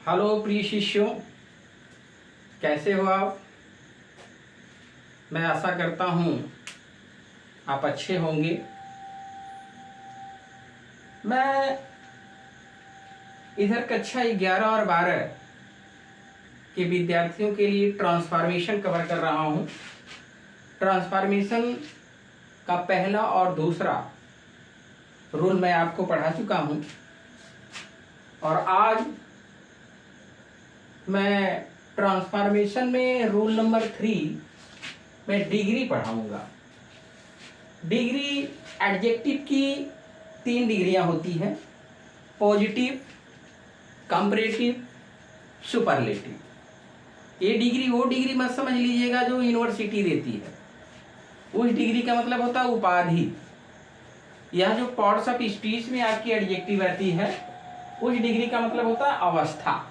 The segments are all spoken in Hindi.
हेलो प्रिय शिष्यों, कैसे हो आप। मैं आशा करता हूँ आप अच्छे होंगे। मैं इधर कक्षा 11 और 12 के विद्यार्थियों के लिए ट्रांसफॉर्मेशन कवर कर रहा हूँ। ट्रांसफॉर्मेशन का पहला और दूसरा रूल मैं आपको पढ़ा चुका हूँ और आज मैं ट्रांसफॉर्मेशन में रूल नंबर 3 में डिग्री पढ़ाऊंगा। डिग्री एडजेक्टिव की 3 डिग्रियां होती हैं, पॉजिटिव, कंपैरेटिव, सुपरलेटिव। ये डिग्री वो डिग्री मत समझ लीजिएगा जो यूनिवर्सिटी देती है। उस डिग्री का मतलब होता है उपाधि। यह जो पार्ट्स ऑफ स्पीच में आपकी एडजेक्टिव आती है, उस डिग्री का मतलब होता है अवस्था।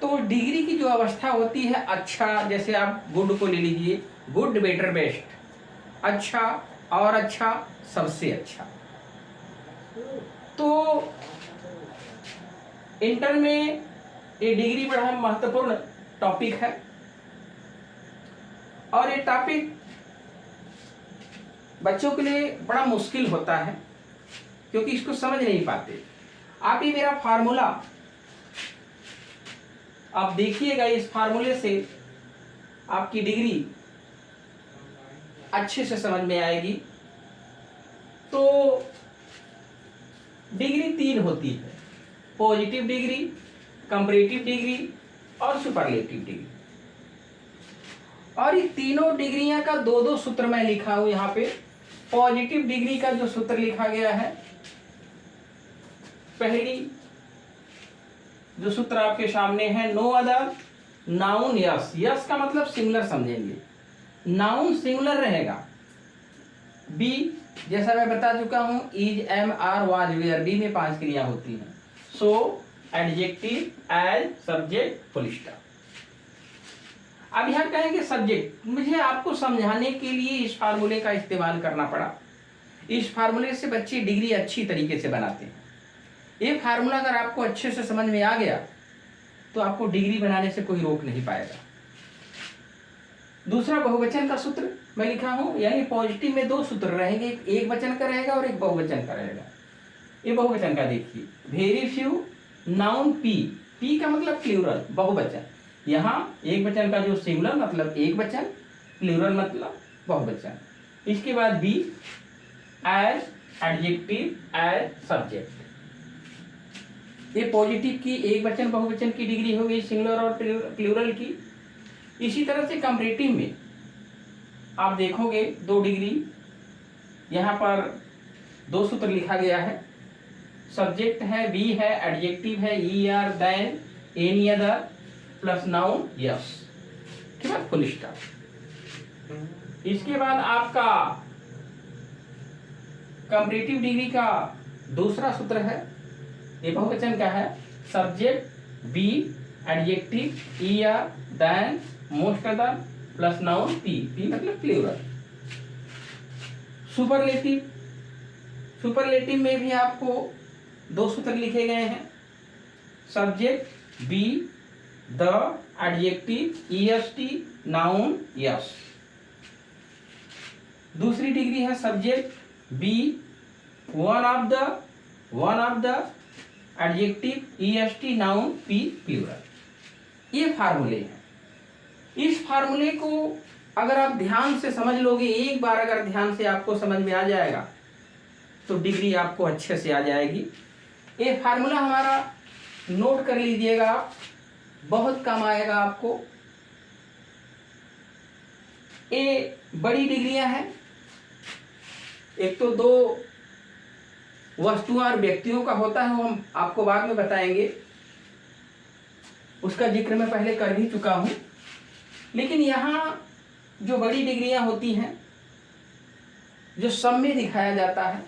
तो डिग्री की जो अवस्था होती है, अच्छा, जैसे आप गुड को ले लीजिए, गुड, बेटर, बेस्ट, अच्छा और अच्छा, सबसे अच्छा। तो इंटर में ये डिग्री बड़ा महत्वपूर्ण टॉपिक है और ये टॉपिक बच्चों के लिए बड़ा मुश्किल होता है क्योंकि इसको समझ नहीं पाते। आप ही मेरा फार्मूला आप देखिएगा, इस फार्मूले से आपकी डिग्री अच्छे से समझ में आएगी। तो डिग्री 3 होती है, पॉजिटिव डिग्री, कंपैरेटिव डिग्री और सुपरलेटिव डिग्री। और ये तीनों डिग्रियां का 2-2 सूत्र मैं लिखा हूं यहाँ पे। पॉजिटिव डिग्री का जो सूत्र लिखा गया है, पहली जो सूत्र आपके सामने है, no other noun S. S का मतलब सिंगुलर समझेंगे, नाउन सिंगुलर रहेगा। बी, जैसा मैं बता चुका हूं, is, am, are, was, were. Be में 5 क्रिया होती हैं। So, adjective, as, subject, full stop. अब यहां कहेंगे सब्जेक्ट। मुझे आपको समझाने के लिए इस फार्मूले का इस्तेमाल करना पड़ा। इस फार्मूले से बच्चे डिग्री अच्छी तरीके से बनाते हैं। ये फार्मूला अगर आपको अच्छे से समझ में आ गया तो आपको डिग्री बनाने से कोई रोक नहीं पाएगा। दूसरा, बहुवचन का सूत्र मैं लिखा हूं, यानी पॉजिटिव में 2 सूत्र रहेंगे, एक वचन का रहेगा और एक बहुवचन का रहेगा। ये बहुवचन का देखिए, very few, noun P. P का मतलब प्लूरल, बहुवचन। यहाँ एक वचन का जो सिंगुलर मतलब एक वचन, प्लूरल मतलब बहुवचन। इसके बाद be, as, adjective, as, subject. ये पॉजिटिव की एक वचन बहुवचन की डिग्री हो गई, सिंगुलर और प्लूरल की। इसी तरह से कंपैरेटिव में आप देखोगे 2 डिग्री, यहाँ पर 2 सूत्र लिखा गया है। सब्जेक्ट है, बी है, एडजेक्टिव है, E, R, then, any other, plus noun yes, के बाद फुल स्टॉप। इसके बाद आपका कंपैरेटिव डिग्री का दूसरा सूत्र है, ये बहुवचन का है, subject be, adjective E, R, than, most other, plus noun P. P मतलब प्लूरल। सुपरलेटिव, सुपरलेटिव में भी आपको 2 सूत्र लिखे गए हैं, subject be, the, adjective EST, noun S. दूसरी डिग्री है subject be, one of the, adjective EST, noun P, plural. ये फार्मूले हैं। इस फार्मूले को अगर आप ध्यान से समझ लोगे, एक बार अगर ध्यान से आपको समझ में आ जाएगा तो डिग्री आपको अच्छे से आ जाएगी। ये फार्मूला हमारा नोट कर लीजिएगा, बहुत काम आएगा आपको। ये बड़ी डिग्रियां हैं, एक तो 2 वस्तुओं और व्यक्तियों का होता है, वो हम आपको बाद में बताएंगे, उसका जिक्र मैं पहले कर भी चुका हूं। लेकिन यहाँ जो बड़ी डिग्रियां होती हैं, जो सब में दिखाया जाता है,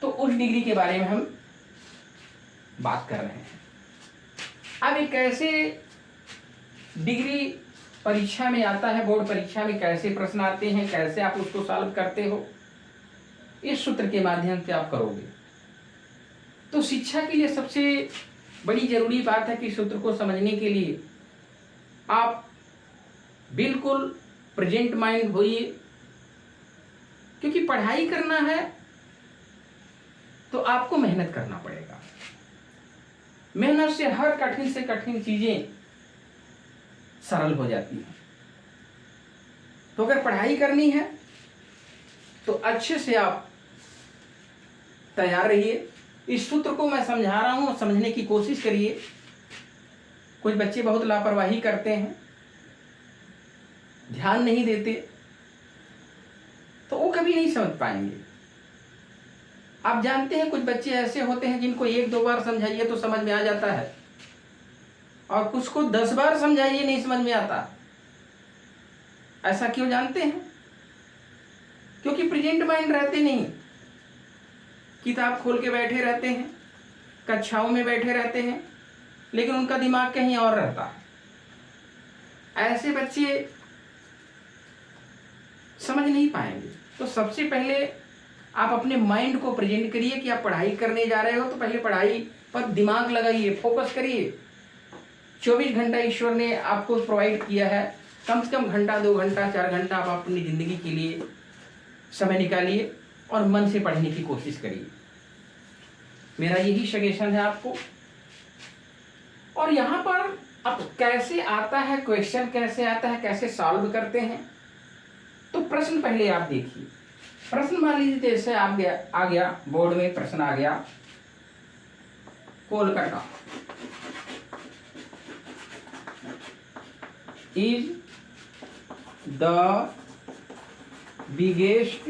तो उस डिग्री के बारे में हम बात कर रहे हैं। अब एक कैसे डिग्री परीक्षा में आता है, बोर्ड परीक्षा में कैसे प्रश्न आते हैं, कैसे आप उसको सॉल्व करते हो, इस सूत्र के माध्यम से आप करोगे। तो शिक्षा के लिए सबसे बड़ी जरूरी बात है कि सूत्र को समझने के लिए आप बिल्कुल प्रेजेंट माइंड होइए, क्योंकि पढ़ाई करना है तो आपको मेहनत करना पड़ेगा। मेहनत से हर कठिन से कठिन चीजें सरल हो जाती हैं। तो अगर पढ़ाई करनी है तो अच्छे से आप तैयार रहिए। इस सूत्र को मैं समझा रहा हूं, समझने की कोशिश करिए। कुछ बच्चे बहुत लापरवाही करते हैं, ध्यान नहीं देते, तो वो कभी नहीं समझ पाएंगे। आप जानते हैं कुछ बच्चे ऐसे होते हैं जिनको 1-2 बार समझाइए तो समझ में आ जाता है, और कुछ को 10 बार समझाइए नहीं समझ में आता। ऐसा क्यों जानते हैं? क्योंकि प्रेजेंट माइंड रहते नहीं, किताब खोल के बैठे रहते हैं, कक्षाओं में बैठे रहते हैं, लेकिन उनका दिमाग कहीं और रहता है। ऐसे बच्चे समझ नहीं पाएंगे। तो सबसे पहले आप अपने माइंड को प्रेजेंट करिए कि आप पढ़ाई करने जा रहे हो, तो पहले पढ़ाई पर दिमाग लगाइए, फोकस करिए। 24 घंटा ईश्वर ने आपको प्रोवाइड किया है, कम से कम घंटा, 2 घंटा, 4 घंटा आप अपनी जिंदगी के लिए समय निकालिए और मन से पढ़ने की कोशिश करिए। मेरा यही सजेशन है आपको। और यहाँ पर अब कैसे आता है क्वेश्चन, कैसे आता है, कैसे सॉल्व करते हैं, तो प्रश्न पहले आप देखिए। प्रश्न मान लीजिए जैसे आ गया बोर्ड में प्रश्न आ गया, Kolkata is the biggest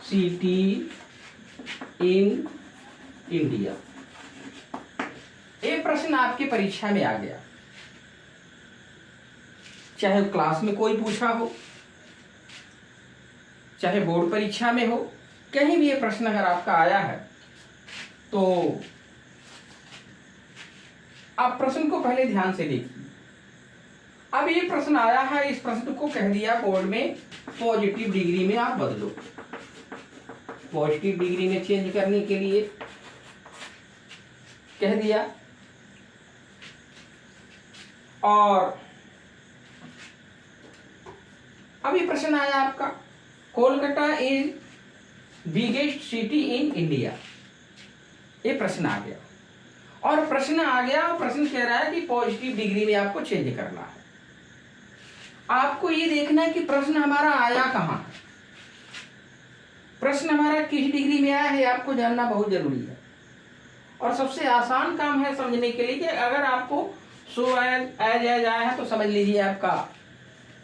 city in India. ये प्रश्न आपके परीक्षा में आ गया, चाहे क्लास में कोई पूछा हो, चाहे बोर्ड परीक्षा में हो, कहीं भी ये प्रश्न अगर आपका आया है तो आप प्रश्न को पहले ध्यान से देखिए। अब ये प्रश्न आया है, इस प्रश्न को कह दिया बोर्ड में पॉजिटिव डिग्री में आप बदलो। पॉजिटिव डिग्री में चेंज करने के लिए कह दिया। और अब ये प्रश्न आया आपका, Kolkata is biggest city in India. ये प्रश्न आ गया, और प्रश्न आ गया, प्रश्न कह रहा है कि पॉजिटिव डिग्री में आपको चेंज करना है। आपको ये देखना है कि प्रश्न हमारा आया कहां है, प्रश्न हमारा किस डिग्री में आया है, आपको जानना बहुत जरूरी है। और सबसे आसान काम है समझने के लिए कि अगर आपको सो एज आया है तो समझ लीजिए आपका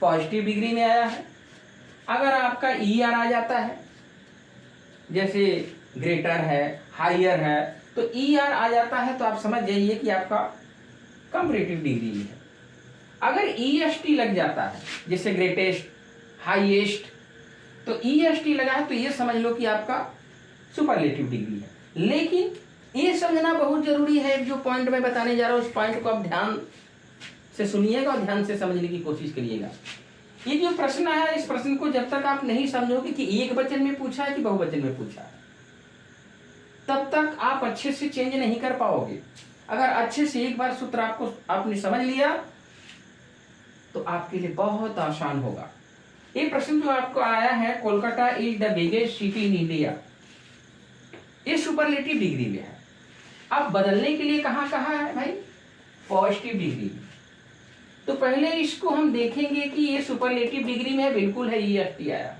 पॉजिटिव डिग्री में आया है। अगर आपका ER आ जाता है, जैसे ग्रेटर है, हायर है, तो ER आ जाता है तो आप समझ जाइए कि आपका कंपैरेटिव डिग्री है। अगर EST लग जाता है, जैसे ग्रेटेस्ट, हाईएस्ट, तो EST लगा है तो ये समझ लो कि आपका सुपरलेटिव डिग्री है। लेकिन ये समझना बहुत जरूरी है, जो पॉइंट मैं बताने जा रहा हूँ उस पॉइंट को आप ध्यान से सुनिएगा और ध्यान से समझने की कोशिश करिएगा। ये जो प्रश्न आया, इस प्रश्न को जब तक आप नहीं समझोगे कि एक वचन में पूछा है कि बहुवचन में पूछा है, तब तक आप अच्छे से चेंज नहीं कर पाओगे। अगर अच्छे से एक बार सूत्र आपने समझ लिया तो आपके लिए बहुत आसान होगा। ये प्रश्न जो आपको आया है, Kolkata is the biggest city in India, ये सुपरलेटिव डिग्री में है। अब बदलने के लिए कहाँ है भाई, पॉजिटिव डिग्री में। तो पहले इसको हम देखेंगे कि ये सुपरलेटिव डिग्री में है, बिल्कुल है, EST आया।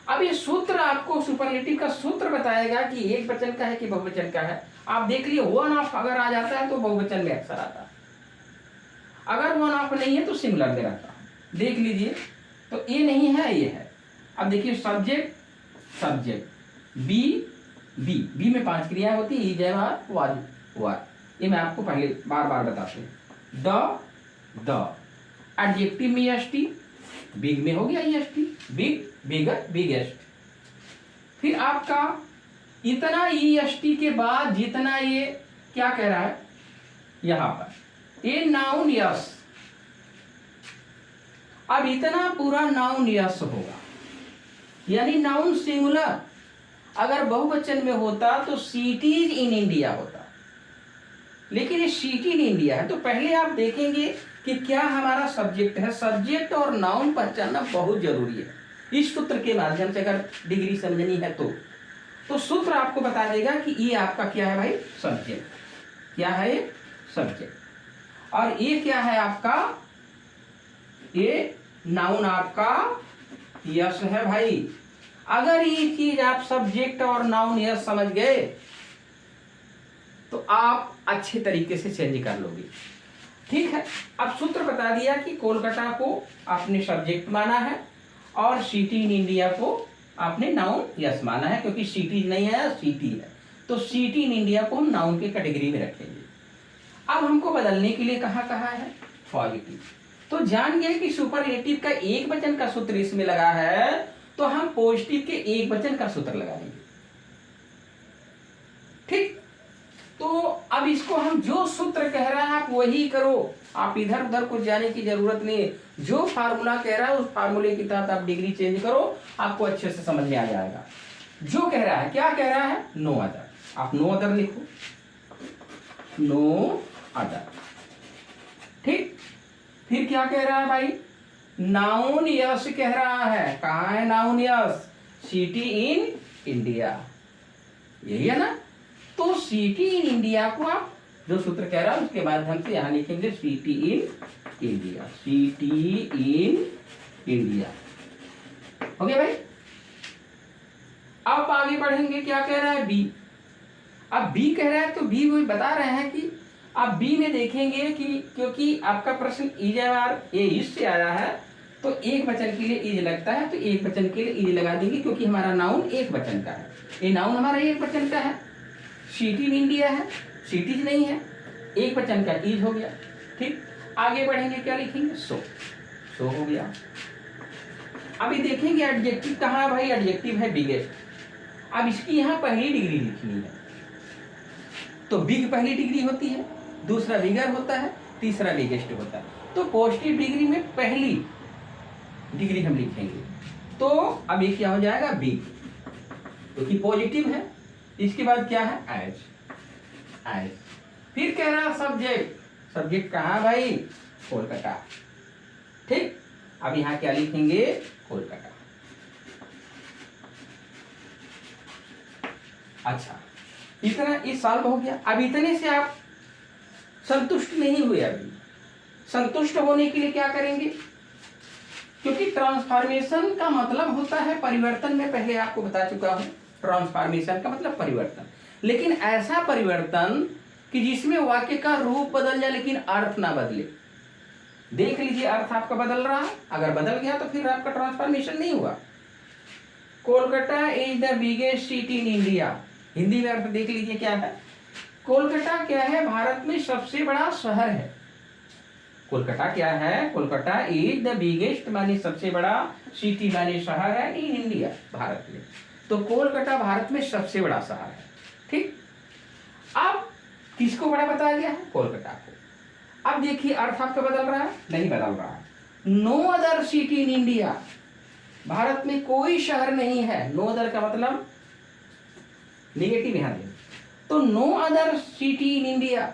अब ये सूत्र आपको सुपरलेटिव का सूत्र बताएगा कि एक वचन का है कि बहुवचन का है। आप देख लिए 1 ऑफ अगर आ जाता है तो बहुवचन में अक्सर आता है, अगर 1 ऑफ नहीं है तो सिंगुलर में रहता है। देख लीजिए, तो ये नहीं है, ये है। अब देखिए सब्जेक्ट बी में 5 क्रियाएं होती है, जयवार वार, ये मैं आपको पहले बार बताते हैं। द एडजेक्टिव में EST, बिग में हो गया EST, बिग, बिगर, बिगेस्ट। फिर आपका इतना EST के बाद जितना ये क्या कह रहा है यहां पर, ये नाउन यस। अब इतना पूरा नाउन यस होगा, यानी नाउन सिंगुलर। अगर बहुवचन में होता तो सिटीज इन इंडिया होता, लेकिन ये सिटी इन इंडिया है। तो पहले आप देखेंगे कि क्या हमारा सब्जेक्ट है। सब्जेक्ट और नाउन पहचानना बहुत जरूरी है। इस सूत्र के माध्यम से अगर डिग्री समझनी है तो सूत्र आपको बता देगा कि ये आपका क्या है भाई, सब्जेक्ट। क्या है ये, सब्जेक्ट। और ये क्या है आपका, ये नाउन आपका यस है भाई। अगर ये चीज आप सब्जेक्ट और नाउन यस समझ गए तो आप अच्छे तरीके से चेंज कर लोगे। ठीक है, अब सूत्र बता दिया कि कोलकाता को आपने सब्जेक्ट माना है और सिटी इन इंडिया को आपने नाउन यस माना है, क्योंकि सिटी नहीं है, सिटी है। तो सिटी इन इंडिया को हम नाउन के कैटेगरी में रखेंगे। अब हमको बदलने के लिए कहा है, पॉजिटिव। तो जान गए कि सुपरलेटिव का एक वचन का सूत्र इसमें लगा है, तो हम पॉजिटिव के एक वचन का सूत्र लगाएंगे। ठीक, तो अब इसको हम जो सूत्र कह रहा है आप वही करो, आप इधर उधर कुछ जाने की जरूरत नहीं है। जो फार्मूला कह रहा है उस फार्मूले के तहत आप डिग्री चेंज करो, आपको अच्छे से समझ में आ जाएगा। जो कह रहा है, क्या कह रहा है, नो अदर, आप नो अदर लिखो, नो अदर। ठीक, फिर क्या कह रहा है भाई, नाउन यस कह रहा है। कहाँ है noun yes, city in India, यही है ना। तो सिटी इन इंडिया को आप जो सूत्र कह रहा है उसके माध्यम से यहां लिखेंगे city in India, city in India. हो गया भाई। अब आगे बढ़ेंगे, क्या कह रहा है, बी। अब बी कह रहा है तो बी वो बता रहे हैं कि अब बी में देखेंगे कि क्योंकि आपका प्रश्न इज से आया है तो एक वचन के लिए इज लगता है, तो एक वचन के लिए इज लगा देंगे क्योंकि हमारा नाउन एक वचन का है। ये नाउन हमारा एक वचन का है, सिटी इन इंडिया है, सिटीज नहीं है, एक वचन का इज हो गया। ठीक, आगे बढ़ेंगे, क्या लिखेंगे, सो हो गया। अभी देखेंगे एडजेक्टिव कहाँ है भाई, एडजेक्टिव है बिगेस्ट। अब इसकी यहाँ पहली डिग्री लिखनी है, तो बिग पहली डिग्री होती है, दूसरा बिगर होता है, तीसरा बिगेस्ट होता है। तो पॉजिटिव डिग्री में पहली डिग्री हम लिखेंगे, तो अब ये क्या हो जाएगा, बिग, क्योंकि पॉजिटिव है। इसके बाद क्या है, एज। फिर कह रहा सब्जेक्ट, सब्जेक्ट कहाँ भाई, कोलकाता। ठीक, अब यहाँ क्या लिखेंगे, कोलकाता। अच्छा, इतना इस साल हो गया। अब इतने से आप संतुष्ट नहीं हुए, अभी संतुष्ट होने के लिए क्या करेंगे, क्योंकि ट्रांसफॉर्मेशन का मतलब होता है परिवर्तन। में पहले आपको बता चुका हूं, ट्रांसफॉर्मेशन का मतलब परिवर्तन, लेकिन ऐसा परिवर्तन कि जिसमें वाक्य का रूप बदल जाए लेकिन अर्थ ना बदले। देख लीजिए, अर्थ आपका बदल रहा है, अगर बदल गया तो फिर आपका ट्रांसफॉर्मेशन नहीं हुआ। Kolkata is the biggest city in India, Hindi में अर्थ देख लीजिए क्या है, कोलकाता क्या है, भारत में सबसे बड़ा शहर है। कोलकाता क्या है, कोलकाता इज द बिगेस्ट माने सबसे बड़ा, सिटी माने शहर है, इन इंडिया भारत में। तो कोलकाता भारत में सबसे बड़ा शहर है। ठीक, अब किसको बड़ा बताया गया है, कोलकाता को। अब देखिए अर्थ आपका बदल रहा है, नहीं बदल रहा है। No other city in India, Bharat में कोई शहर नहीं है। नो अदर का मतलब नेगेटिव यहां दे, तो no other city in India,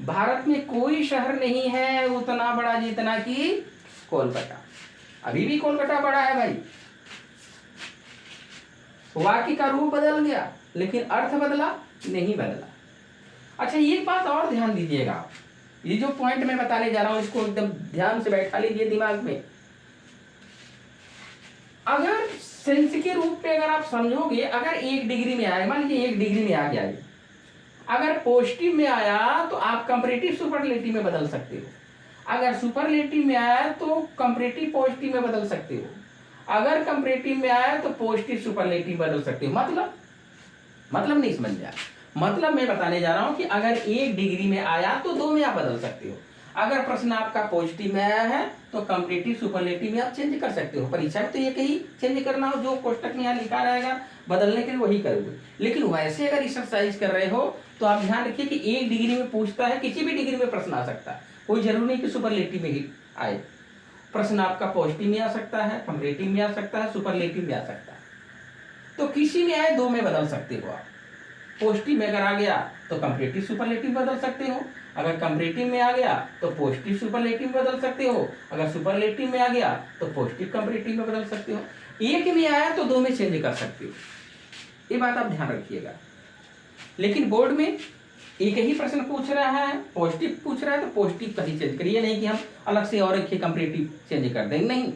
Bharat में कोई शहर नहीं है उतना बड़ा जितना कि कोलकाता। अभी भी कोलकाता बड़ा है भाई। वाक्य का रूप बदल गया लेकिन अर्थ बदला नहीं बदला। अच्छा, एक बात और ध्यान दीजिएगा, ये जो पॉइंट मैं बताने जा रहा हूं इसको एकदम ध्यान से बैठा लीजिए दिमाग में। अगर सेंस के रूप पे अगर आप समझोगे, अगर एक डिग्री में आए, मान लीजिए एक डिग्री में आ गया, अगर पॉजिटिव में आया तो आप कंपैरेटिव सुपरलेटिव में बदल सकते हो। अगर सुपरलेटिव में आया तो कंपैरेटिव पॉजिटिव में बदल सकते हो। अगर कंपैरेटिव में आया तो पॉजिटिव सुपरलेटिव बदल सकते हो। मतलब नहीं समझ जाए, मतलब मैं बताने जा रहा हूं कि अगर एक डिग्री में आया तो दो में आप बदल सकते हो। अगर प्रश्न आपका पॉजिटिव में आया है तो कंपैरेटिव सुपरलेटिव में आप चेंज कर सकते हो। परीक्षा में तो ये कहीं चेंज करना हो, जो कोष्टक में यहाँ लिखा रहेगा बदलने के लिए वही करोगे। लेकिन वैसे अगर एक्सरसाइज कर रहे हो तो आप ध्यान रखिए कि एक डिग्री में पूछता है, किसी भी डिग्री में प्रश्न आ सकता है, कोई जरूरी नहीं कि सुपरलेटिव में ही आए। प्रश्न आपका पॉजिटिव में आ सकता है, कंपैरेटिव में आ सकता है, सुपरलेटिव में आ सकता है। तो किसी में आए दो में बदल सकते हो आप। पॉजिटिव में अगर आ गया तो कंपैरेटिव सुपरलेटिव बदल सकते हो, अगर कंपैरेटिव में आ गया तो पॉजिटिव सुपरलेटिव बदल सकते हो, अगर सुपरलेटिव में आ गया तो पॉजिटिव कंपैरेटिव में बदल सकते हो। एक में आया तो दो में चेंज कर सकते हो, ये बात आप ध्यान रखिएगा। लेकिन बोर्ड में एक ही प्रश्न पूछ रहा है, पॉजिटिव पूछ रहा है तो पॉजिटिव का ही चेंज करिए, नहीं कि हम अलग से और एक कंपैरेटिव चेंज कर देंगे, नहीं।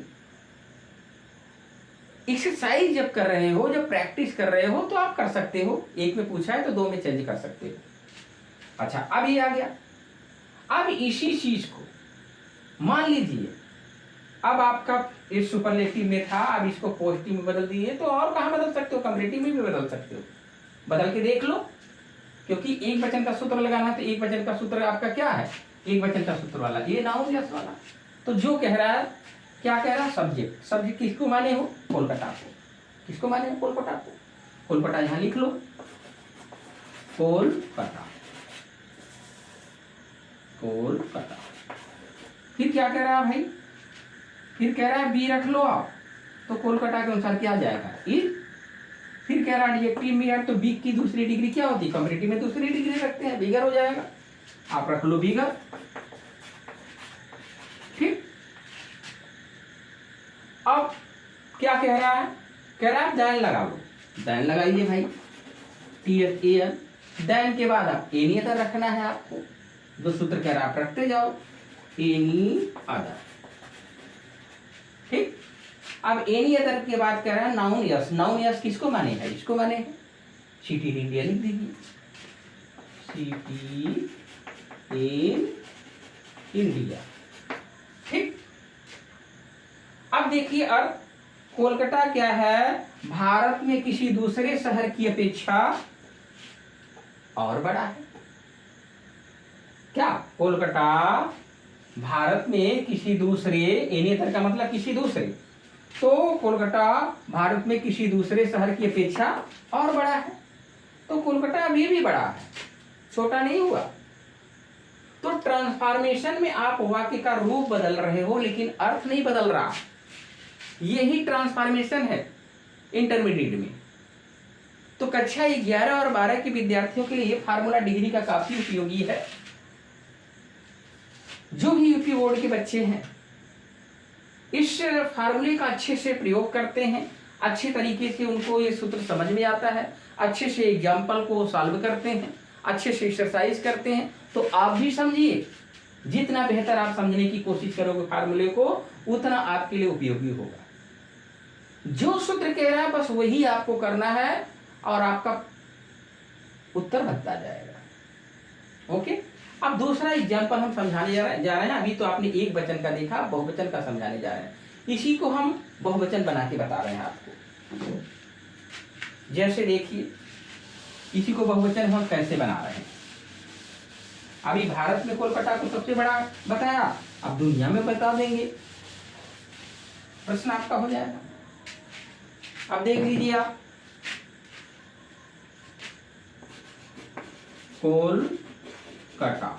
एक्सरसाइज जब कर रहे हो, जब प्रैक्टिस कर रहे हो तो आप कर सकते हो, एक में पूछा है तो दो में चेंज कर सकते हो। अच्छा, अब ये आ गया। अब इसी चीज को मान लीजिए अब आपका इस सुपरलेटिव में था, अब इसको पॉजिटिव में बदल दिए, तो और कहां बदल सकते हो, कंपैरेटिव में भी बदल सकते हो। बदल के देख लो, क्योंकि एक वचन का सूत्र लगाना है तो एक वचन का सूत्र आपका क्या है, एक वचन का सूत्र वाला, ये नाउन यस वाला। तो जो कह रहा है, क्या कह रहा है, सब्जेक्ट। सब्जेक्ट किसको माने हो, कोलकाता को। किसको माने हो, कोलकाता को। कोलकाता यहां लिख लो, कोलकाता, कोलकाता। फिर क्या कह रहा है भाई, फिर कह रहा है बी रख लो आप, तो कोलकाता के अनुसार क्या जाएगा, इज। फिर कह रहा है एडजेक्टिव में है तो बी की दूसरी डिग्री क्या होती है, कंपैरेटिव में दूसरी डिग्री रखते हैं, बिगर हो जाएगा, आप रख लो बिगर। ठीक, अब क्या कह रहा है, कह रहा है दैन लगा लो, दैन लगाइए भाई, T H A N. Than के बाद आप एनी अदर रखना है आपको, जो सूत्र कह रहा है आप रखते जाओ, एनी अदर। ठीक, अब एनी अदर के बाद कह रहा है नाउन यस। नाउन यस किसको माने है, इसको माने है, सिटी इन इंडिया लिख दीजिए, सिटी इन इंडिया। ठीक, अब देखिए अर्थ, कोलकाता क्या है, भारत में किसी दूसरे शहर की अपेक्षा और बड़ा है। क्या, कोलकाता भारत में किसी दूसरे, एनी अदर का मतलब किसी दूसरे, तो कोलकाता भारत में किसी दूसरे शहर की अपेक्षा और बड़ा है। तो कोलकाता अभी भी बड़ा है, छोटा नहीं हुआ। तो ट्रांसफॉर्मेशन में आप वाक्य का रूप बदल रहे हो लेकिन अर्थ नहीं बदल रहा, यही ट्रांसफॉर्मेशन है इंटरमीडिएट में। तो कक्षा 11 और 12 के विद्यार्थियों के लिए फार्मूला डिग्री का काफी उपयोगी है। जो भी यूपी बोर्ड के बच्चे हैं इस फार्मूले का अच्छे से प्रयोग करते हैं, अच्छे तरीके से उनको ये सूत्र समझ में आता है, अच्छे से एग्जाम्पल को सॉल्व करते हैं, अच्छे से एक्सरसाइज करते हैं, तो आप भी समझिए, जितना बेहतर आप समझने की कोशिश करोगे फार्मूले को, उतना आपके लिए उपयोगी होगा। जो सूत्र कह रहा है बस वही आपको करना है और आपका उत्तर बनता जाएगा। ओके, अब दूसरा एग्जाम्पल हम समझाने जा रहे हैं। अभी तो आपने एक वचन का देखा, बहुवचन का समझाने जा रहे हैं। इसी को हम बहुवचन बना के बता रहे हैं आपको। जैसे देखिए, इसी को बहुवचन हम कैसे बना रहे हैं। अभी भारत में कोलकाता को सबसे बड़ा बताया, अब दुनिया में बता देंगे, प्रश्न आपका हो जाएगा। अब देख लीजिए आप, Kolkata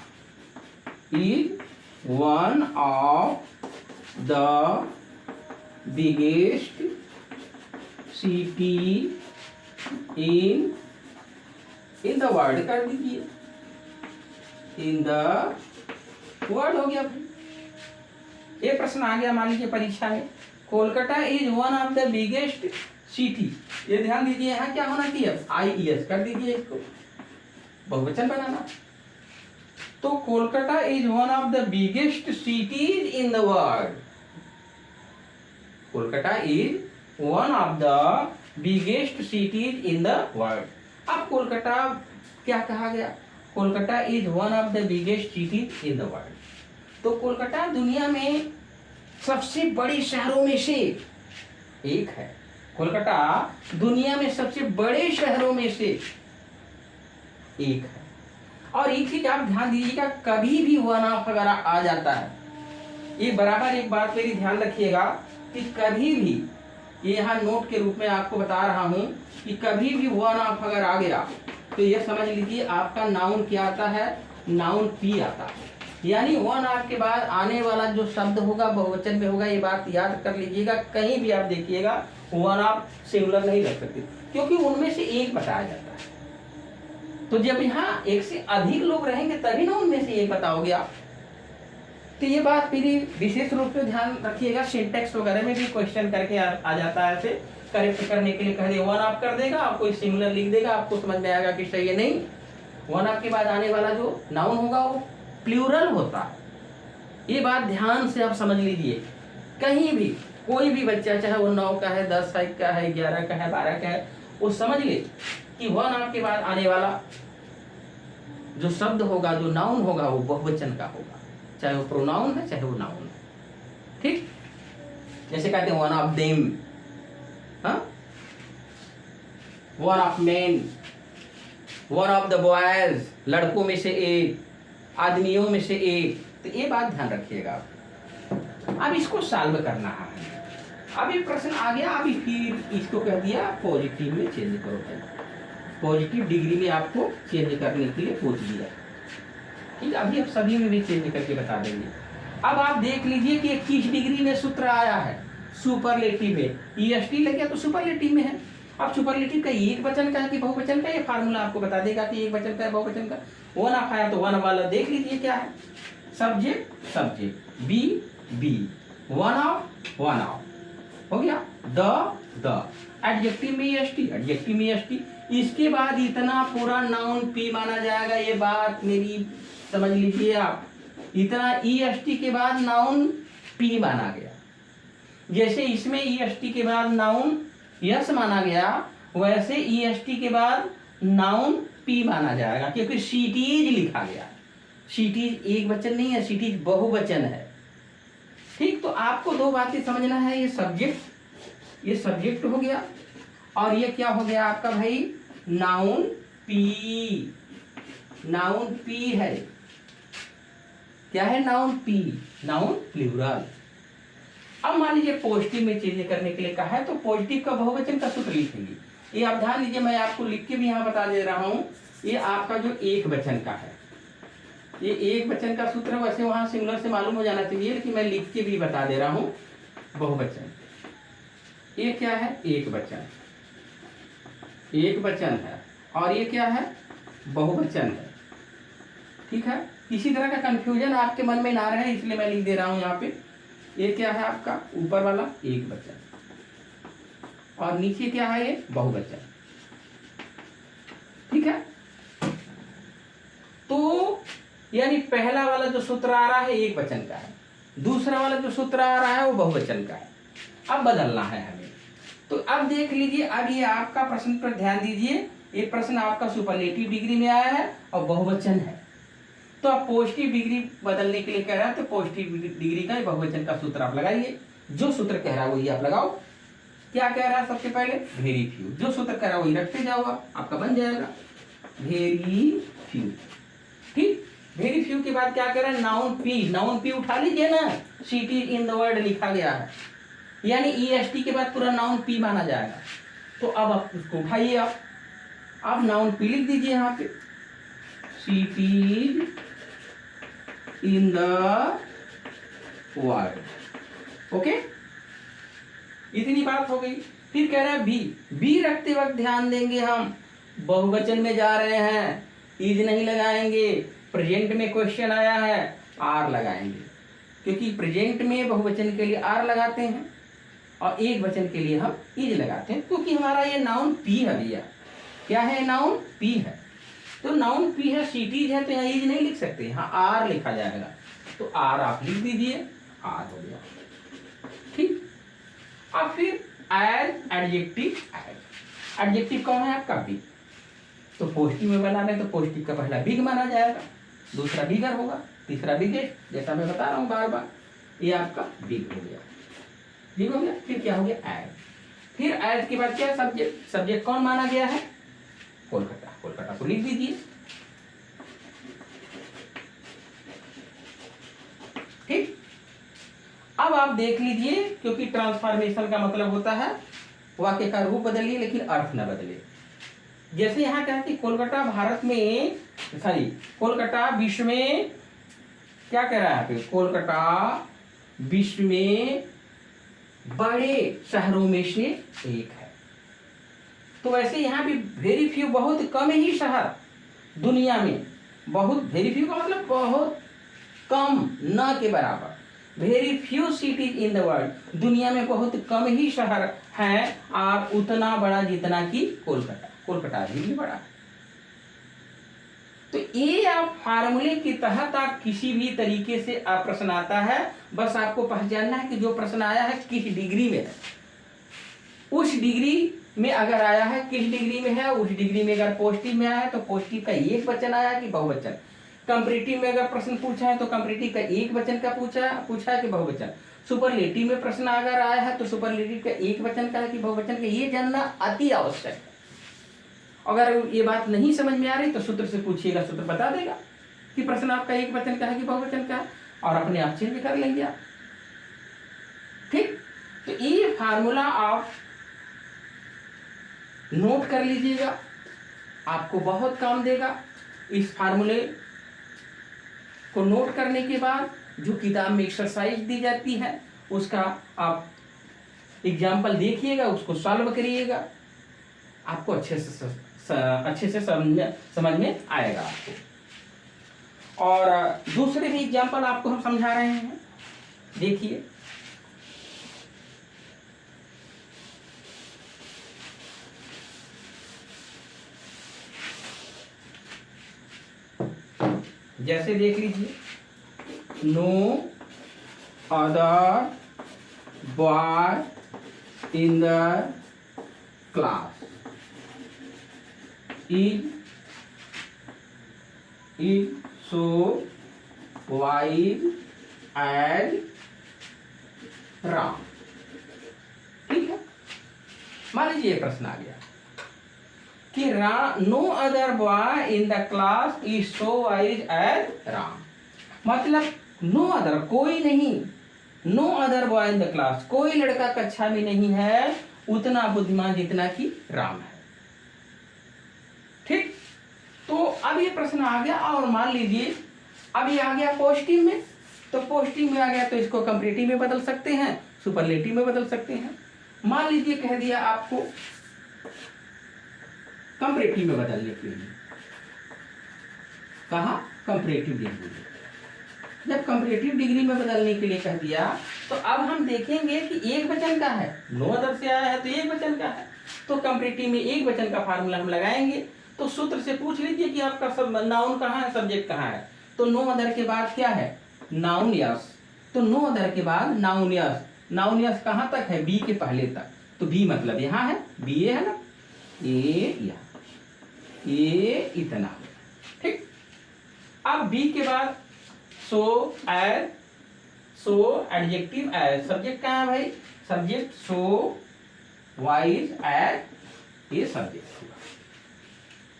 is one of the biggest city in the world, कर दीजिए, in the world हो गया भाई। ये प्रश्न आ गया मान लीजिए परीक्षा में, Kolkata is one of the biggest city, ये ध्यान दीजिए यहाँ क्या होना चाहिए, IES कर दीजिए, इसको बहुवचन बनाना। तो Kolkata is one of the biggest cities in the world, Kolkata is one of the biggest cities in the world. अब कोलकाता क्या कहा गया, Kolkata is one of the biggest cities in the world. तो कोलकाता दुनिया में सबसे बड़े शहरों में से एक है, कोलकाता दुनिया में सबसे बड़े शहरों में से एक है। और एक चीज आप ध्यान दीजिएगा, कभी भी वन ऑफ अगर आ जाता है, ये बराबर एक बात मेरी ध्यान रखिएगा कि कभी भी, ये यहाँ नोट के रूप में आपको बता रहा हूं कि कभी भी वन ऑफ अगर आ गया तो ये समझ लीजिए आपका नाउन क्या आता है, नाउन पी आता है। यानी वन ऑफ के बाद आने वाला जो शब्द होगा बहुवचन में होगा, ये बात याद कर लीजिएगा। कहीं भी आप देखिएगा वन ऑफ सिंगुलर नहीं रख सकते, क्योंकि उनमें से एक बताया जाता है। तो जब यहाँ एक से अधिक लोग रहेंगे तभी ना उनमें से एक बताओगे आप। तो ये बात मेरी विशेष रूप से ध्यान रखिएगा, सिंटेक्स वगैरह में भी क्वेश्चन करके आ जाता है, ऐसे करेक्ट करने के लिए कह दे वन ऑफ कर देगा, आपको सिंगुलर लिख देगा, आपको समझ में आएगा कि सही है। नहीं, वन ऑफ के बाद आने वाला जो नाउन होगा वो प्लूरल होता है। ये बात ध्यान से आप समझ लीजिए। कहीं भी कोई भी बच्चा, चाहे वो 9 का है, 10 का है, 11 का है, 12 का है, वो समझ ले कि वन ऑफ के बाद आने वाला जो शब्द होगा, जो नाउन होगा, वो बहुवचन का होगा, चाहे वो प्रोनाउन है चाहे वो नाउन है। ठीक, जैसे कहते हैं one of them, one of main, one of the boys, लड़कों में से एक, आदमियों में से एक। तो ये बात ध्यान रखिएगा आप। अब इसको सॉल्व करना है। अब ये प्रश्न आ गया, अभी फिर इसको कह दिया पॉजिटिव में चेंज करो भाई, पॉजिटिव डिग्री में आपको चेंज करने के लिए पूछ दिया। ठीक, अभी आप सभी में भी चेंज करके बता देंगे। अब आप देख लीजिए कि किस डिग्री में सूत्र आया है, सुपरलेटिव में। ईएसटी लग गया तो सुपरलेटिव में है। अब सुपरलेटिव का एक वचन का है कि बहुवचन का, ये फार्मूला आपको बता देगा कि एक वचन का है बहुवचन का। वन ऑफ आया तो वन वाला देख लीजिए क्या है, subject subject, be be, one of हो गया, द एडजेक्टिव में ईएसटी, एडजेक्टिव में ईएसटी, इसके बाद इतना पूरा नाउन पी माना जाएगा। ये बात मेरी समझ लीजिए आप, इतना ईएसटी के बाद नाउन पी माना गया। जैसे इसमें ईएसटी के बाद नाउन यस माना गया, वैसे ईएसटी के बाद नाउन पी माना जाएगा, क्योंकि सिटीज लिखा गया। सिटीज एक वचन नहीं है, सिटीज बहुवचन है। ठीक, तो आपको दो बातें समझना है, ये सब्जेक्ट हो गया, और ये क्या हो गया आपका भाई, नाउन पी। नाउन पी है, क्या है, नाउन पी, नाउन प्लूरल। अब मान लीजिए पॉजिटिव में चेंज करने के लिए कहा है, तो पॉजिटिव का बहुवचन का सूत्र लिखेंगे। ये आप ध्यान लीजिए, मैं आपको लिख के भी यहाँ बता दे रहा हूँ। ये आपका जो एक वचन का है, ये एक वचन का सूत्र है, वैसे वहां सिंगुलर से मालूम हो जाना चाहिए, लेकिन मैं लिख के भी बता दे रहा हूँ। बहुवचन, ये क्या है, एक वचन, एक वचन है, और ये क्या है, बहुवचन है। ठीक है, किसी तरह का कंफ्यूजन आपके मन में ना रहे, इसलिए मैं लिख दे रहा हूँ यहाँ पे। ये क्या है आपका ऊपर वाला एक वचन, और नीचे क्या है, ये बहुवचन। ठीक है, तो यानी पहला वाला जो सूत्र आ रहा है एक वचन का है, दूसरा वाला जो सूत्र आ रहा है वो बहुवचन का है। अब बदलना है हमें। तो अब देख लीजिए, अब ये आपका प्रश्न पर ध्यान दीजिए। ये प्रश्न आपका सुपरलेटिव डिग्री में आया है और बहुवचन है, तो आप पॉजिटिव डिग्री बदलने के लिए कह रहा है, तो पॉजिटिव डिग्री का बहुवचन का सूत्र आप लगाइए। जो सूत्र कह रहा है वही आप लगाओ। क्या कह रहा है, सबसे पहले वेरी फ्यू, जो सूत्र कह रहा है वही रखते जाओ, आपका बन जाएगा वेरी फ्यू। ठीक, वेरी फ्यू के बाद क्या कह रहा है, नाउन पी। नाउन पी उठा लीजिए ना, सिटी इन द वर्ड लिखा गया है, यानी ईएसटी के बाद पूरा नाउन पी माना जाएगा। तो अब आप उसको उठाइए, आप नाउन पी लिख दीजिए यहाँ पे, cities in the word. Okay, इतनी बात हो गई। फिर कह रहा है बी। बी रखते वक्त ध्यान देंगे, हम बहुवचन में जा रहे हैं, इज नहीं लगाएंगे। प्रेजेंट में क्वेश्चन आया है, आर लगाएंगे, क्योंकि प्रेजेंट में बहुवचन के लिए आर लगाते हैं और एक वचन के लिए हम इज लगाते हैं, क्योंकि हमारा ये नाउन पी है भैया। क्या है, नाउन पी है। तो नाउन पी है, सिटीज है, तो यहाँ इज नहीं लिख सकते, यहाँ आर लिखा जाएगा। तो आर आप लिख दीजिए, आर हो गया। ठीक, अब फिर एज एडजेक्टिव, एडजेक्टिव कौन है आपका, बिग। तो पॉजिटिव में बनाना है तो पॉजिटिव का पहला बिग माना जाएगा, दूसरा बिगर होगा, तीसरा बिगेस्ट, जैसा मैं बता रहा हूँ बार बार। ये आपका बिग हो गया, बिग हो गया। फिर क्या हो गया, एज। फिर एज के बाद क्या, सब्जेक्ट। सब्जेक्ट कौन माना गया है, कोलकाता। कोलकाता को लिख दीजिए। ठीक, अब आप देख लीजिए, क्योंकि ट्रांसफॉर्मेशन का मतलब होता है वाक्य का रूप बदलिए लेकिन अर्थ न बदले। जैसे यहाँ क्या है कि कोलकाता भारत में, सॉरी, कोलकाता विश्व में, क्या कह रहा है, कोलकाता विश्व में बड़े शहरों में से एक है। तो वैसे यहाँ भी वेरी फ्यू, बहुत कम ही शहर दुनिया में, बहुत वेरी फ्यू का मतलब बहुत कम, न के बराबर, very few cities in the world, दुनिया में बहुत कम ही शहर हैं और उतना बड़ा जितना कि कोलकाता, कोलकाता भी बड़ा है। तो ये आप फार्मूले के तहत आप किसी भी तरीके से आप प्रश्न आता है, बस आपको पहचानना है कि जो प्रश्न आया है किस डिग्री में है, उस डिग्री में अगर आया है, किस डिग्री में है, उस डिग्री में अगर पॉजिटिव में आया है तो पॉजिटिव का एक वचन आया कि बहुवचन, कंपैरेटिव में अगर प्रश्न पूछा है तो कंपैरेटिव का एक वचन का पूछा है कि बहुवचन, सुपरलेटिव में प्रश्न अगर आया है तो सुपरलेटिव का एक वचन का है कि बहुवचन का, ये जानना अति आवश्यक है। अगर ये बात नहीं समझ में आ रही तो सूत्र से पूछिएगा, सूत्र बता देगा कि प्रश्न आपका एक वचन का है कि बहुवचन का, और अपने आप चेंज कर लेंगे आप। ठीक, तो ये फार्मूला आप नोट कर लीजिएगा, आपको बहुत काम देगा। इस फार्मूले को नोट करने के बाद जो किताब में एक्सरसाइज दी जाती है उसका आप एग्जाम्पल देखिएगा, उसको सॉल्व करिएगा, आपको अच्छे से समझ में आएगा आपको। और दूसरे भी एग्जाम्पल आपको हम समझा रहे हैं, देखिए। जैसे देख लीजिए, no other boy in the class is so wise as Ram. ठीक है, मान लीजिए प्रश्न आ गया कि no other boy in the class is so wise as Ram, मतलब नो अदर, कोई नहीं, no other boy in the class, कोई लड़का कक्षा में नहीं है उतना बुद्धिमान जितना कि राम है। ठीक, तो अब ये प्रश्न आ गया, और मान लीजिए अब ये आ गया पॉजिटिव में, तो पॉजिटिव में आ गया तो इसको कंपैरेटिव में बदल सकते हैं, सुपरलेटिव में बदल सकते हैं। मान लीजिए कह दिया आपको कंपैरेटिव में बदलने के लिए, कहा कंपैरेटिव डिग्री, जब कंपैरेटिव डिग्री में बदलने के लिए कह दिया तो अब हम देखेंगे कि एक वचन का है, नो अदर से आया है तो एक वचन का है, तो कंपैरेटिव में एक वचन का फार्मूला हम लगाएंगे। तो सूत्र से पूछ लीजिए कि आपका सब नाउन कहाँ है, सब्जेक्ट कहाँ है, तो नो अदर के बाद क्या है, नाउन यस, तो नो अदर के बाद नाउन यस, नाउन यस कहाँ तक है, बी के पहले तक, तो बी मतलब यहाँ है, बी ए है ना, ये इतना। ठीक, अब बी के बाद सो एज, सो एडजेक्टिव एज, सब्जेक्ट कहाँ है भाई, सब्जेक्ट सो वाइज एज, ये सब्जेक्ट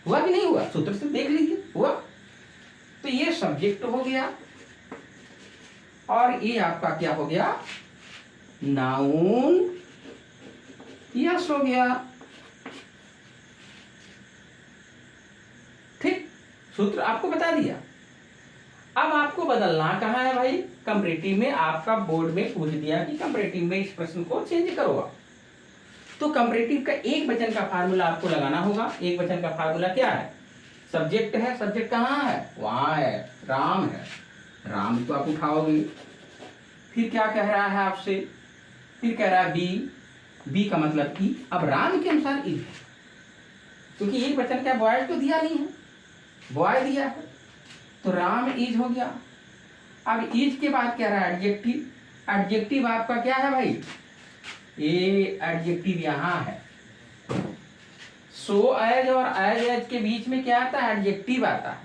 हुआ कि नहीं हुआ, सूत्र से देख लीजिए, हुआ। तो ये सब्जेक्ट हो गया और ये आपका क्या हो गया, नाउन यस हो गया। ठीक, सूत्र आपको बता दिया। अब आपको बदलना कहाँ है भाई, कंपैरेटिव में, आपका बोर्ड में पूछ दिया कि कंपैरेटिव में इस प्रश्न को चेंज करो आप, तो कंपैरेटिव का एक वचन का फार्मूला आपको लगाना होगा। एक वचन का फार्मूला क्या है, सब्जेक्ट है, सब्जेक्ट कहाँ है, वहां है, राम है, राम तो आप उठाओगे। फिर क्या कह रहा है आपसे, फिर कह रहा है बी, बी का मतलब ई, अब राम के अनुसार ई है, क्योंकि एक वचन का बॉय तो दिया नहीं है, बॉय दिया है, तो राम इज हो गया। अब इज के बाद कह रहा है एडजेक्टिव, एडजेक्टिव आपका क्या है भाई, ये एडजेक्टिव यहाँ है, सो एज और एज के बीच में क्या आता है, एडजेक्टिव आता है,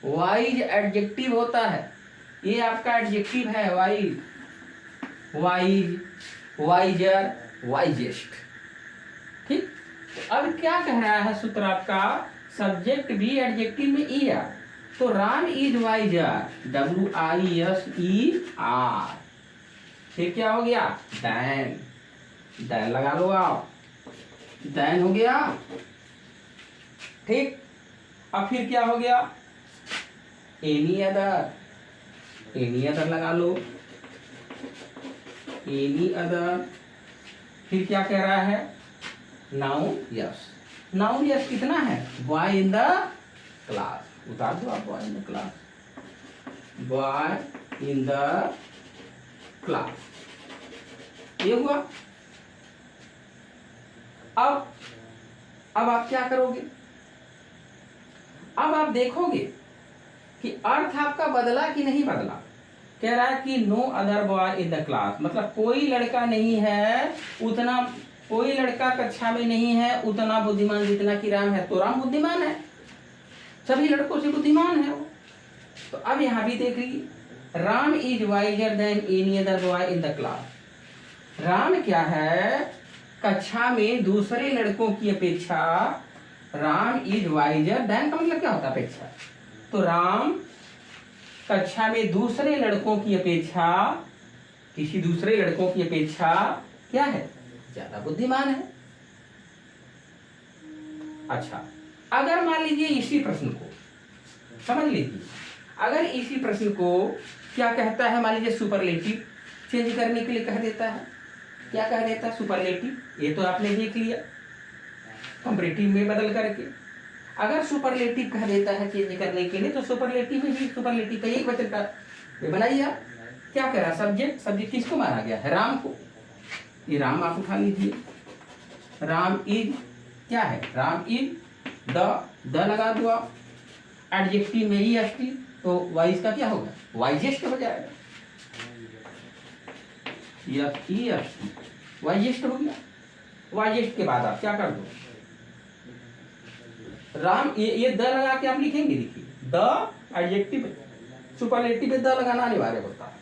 वाइज एडजेक्टिव होता है, ये आपका एडजेक्टिव है, वाइज, वाइज, वाइजर, वाइजेस्ट। ठीक, तो अब क्या कह रहा है सूत्र आपका, सब्जेक्ट भी एडजेक्टिव में ई आ, तो राम इज वाइजर, WISER, फिर क्या हो गया, दैन, दैन लगा लो आप, दैन हो गया। ठीक, अब फिर क्या हो गया, एनी अदर, एनी अदर लगा लो, एनी अदर। फिर क्या कह रहा है, नाउन यस, नाउन यस कितना है, बॉय इन द क्लास, उतार दो आप boy in the class, boy in the class, ये हुआ। अब आप क्या करोगे, अब आप देखोगे कि अर्थ आपका बदला कि नहीं बदला। कह रहा है कि no other boy in the class, मतलब कोई लड़का नहीं है उतना, कोई लड़का कक्षा में नहीं है उतना बुद्धिमान जितना कि राम है। तो राम बुद्धिमान है, सभी लड़कों से बुद्धिमान है वो। तो अब यहां भी देख लीजिए, Ram is visor then any other boy in the class. Ram क्या है, कक्षा में दूसरे लड़कों की अपेक्षा, राम इज वाइजर देन का मतलब क्या होता है, अपेक्षा। तो राम कक्षा में दूसरे लड़कों की अपेक्षा, किसी दूसरे लड़कों की अपेक्षा क्या है, ज्यादा बुद्धिमान है। अच्छा, अगर मान लीजिए इसी प्रश्न को समझ लीजिए, अगर इसी प्रश्न को क्या कहता है, मान लीजिए सुपरलेटिव चेंज करने के लिए कह देता है, क्या कह देता है, सुपरलेटिव, ये तो आपने देख लिया कंपैरेटिव में बदल करके। अगर सुपरलेटिव कह देता है चेंज करने के लिए, तो सुपरलेटिव में भी सुपरलेटिव का एक वचन का ये बनाइए आप। क्या कह रहा, सब्जेक्ट, सब्जेक्ट किसको माना गया है, राम को। ये राम आप उठा लीजिए, राम इज क्या है, राम इज द लगा दो आप, एडजेक्टिव में ही एसटी, तो वाइज का क्या होगा, वाइजेस्ट हो जाएगा, वाइजेस्ट हो गया। वाइजेस्ट के बाद आप क्या कर दो, राम, ये द लगा के आप लिखेंगे, देखिए द एडजेक्टिव, सुपरलेटिव में द लगाना अनिवार्य होता है।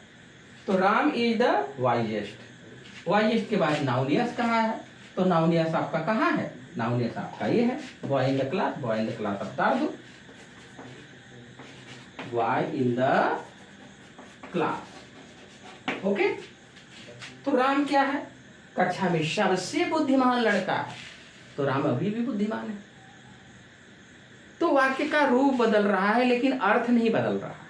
तो Ram is the wisest, wisest के बाद नाउन यस कहाँ है, तो नाउन यस आपका कहाँ है, नाउन यस आपका ये है, boy in the class, boy in the class आप उतार दो, boy in the class. Okay, तो राम क्या है, कक्षा में सबसे बुद्धिमान लड़का है, तो राम अभी भी बुद्धिमान है। तो वाक्य का रूप बदल रहा है लेकिन अर्थ नहीं बदल रहा है।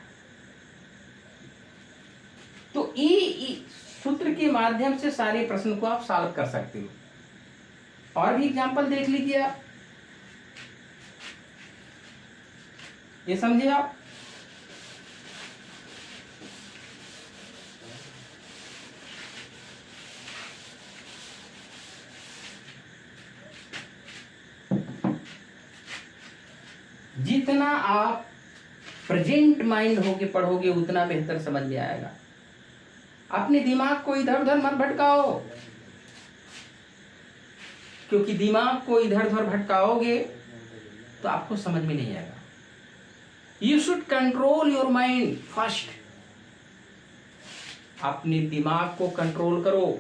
तो ई सूत्र के माध्यम से सारे प्रश्न को आप सॉल्व कर सकते हो। और भी एग्जांपल देख लीजिए आप, ये समझिए आप, जितना आप प्रेजेंट माइंड होके पढ़ोगे उतना बेहतर समझ में आएगा। अपने दिमाग को इधर उधर मत भटकाओ, क्योंकि दिमाग को इधर उधर भटकाओगे तो आपको समझ में नहीं आएगा। You should control your mind first, अपने दिमाग को कंट्रोल करो।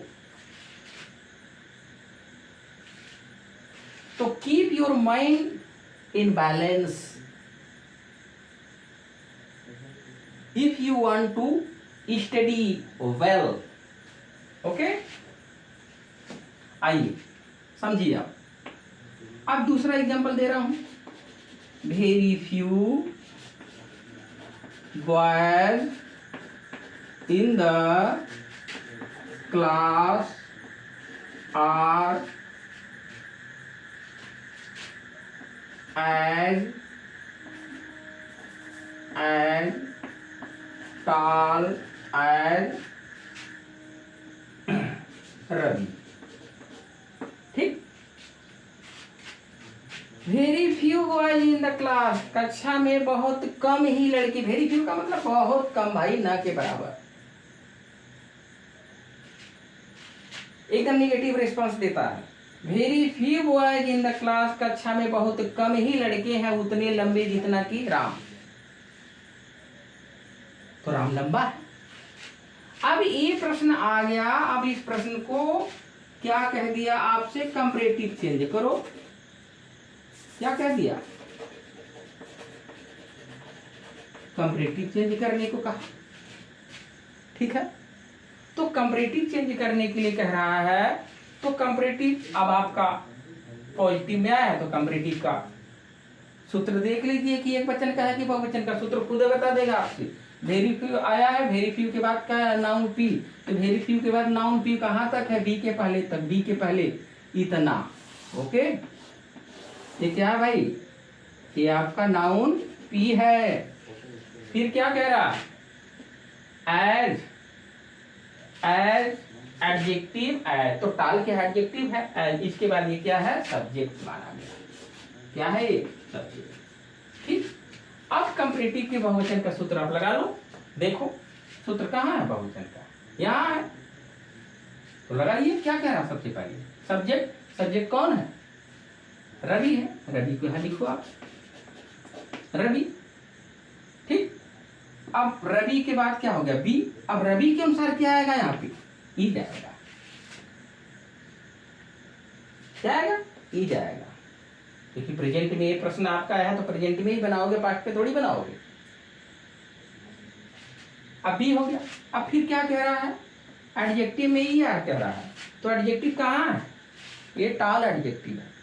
तो keep your mind in balance if you want to study well. okay, आइए समझिए आप। अब दूसरा एग्जांपल दे रहा हूं, very few boys in the class are and tall as Ravi. ठीक, very few boys in the class, कक्षा में बहुत कम ही लड़के, वेरी फ्यू का मतलब बहुत कम भाई, ना के बराबर, एकदम निगेटिव रिस्पांस देता है। Very few boys in the class, कक्षा में बहुत कम ही लड़के हैं उतने लंबे जितना कि राम, तो राम लंबा है। अब ये प्रश्न आ गया, अब इस प्रश्न को क्या कह दिया आपसे, कंपैरेटिव चेंज करो। क्या कह दिया, कंपैरेटिव चेंज करने को कहा। ठीक है, तो कंपैरेटिव चेंज करने के लिए कह रहा है, तो कंपैरेटिव अब आपका पॉजिटिव में आया है, तो कंपैरेटिव का सूत्र देख लीजिए कि एक वचन का है कि बहुवचन का, सूत्र खुद बता देगा आपसे। वेरी फ्यू आया है, वेरी फ्यू के बाद क्या है, नाउन पी, तो वेरी फ्यू के बाद नाउन पी कहाँ तक है, बी के पहले तक, बी के पहले इतना। ओके, ये क्या है भाई? ये आपका नाउन पी है। फिर क्या कह रहा? एज एडजेक्टिव एज, तो टाल के एडजेक्टिव है एज, इसके बाद ये क्या है? सब्जेक्ट माना गया। क्या है ये? सब्जेक्ट। ठीक। अब कंपैरेटिव के बहुवचन का सूत्र आप लगा लो। देखो सूत्र कहाँ है बहुवचन का? यहाँ है, तो लगाइए। क्या कह रहा? सबसे पहले सब्जेक्ट। सब्जेक्ट कौन है? रवि है। रवि को यहां लिखो आप, रवि। ठीक। अब रवि के बाद क्या हो गया? बी। अब रवि के अनुसार क्या आएगा? यहाँ पे ई जाएगा। क्या आएगा? ई जाएगा, क्योंकि प्रेजेंट में ये प्रश्न आपका आया है तो प्रेजेंट में ही बनाओगे, पास्ट पे थोड़ी बनाओगे। अब बी हो गया। अब फिर क्या कह रहा है? एडजेक्टिव में ही यार कह रहा है, तो एडजेक्टिव कहाँ है? ये टाल एडजेक्टिव है।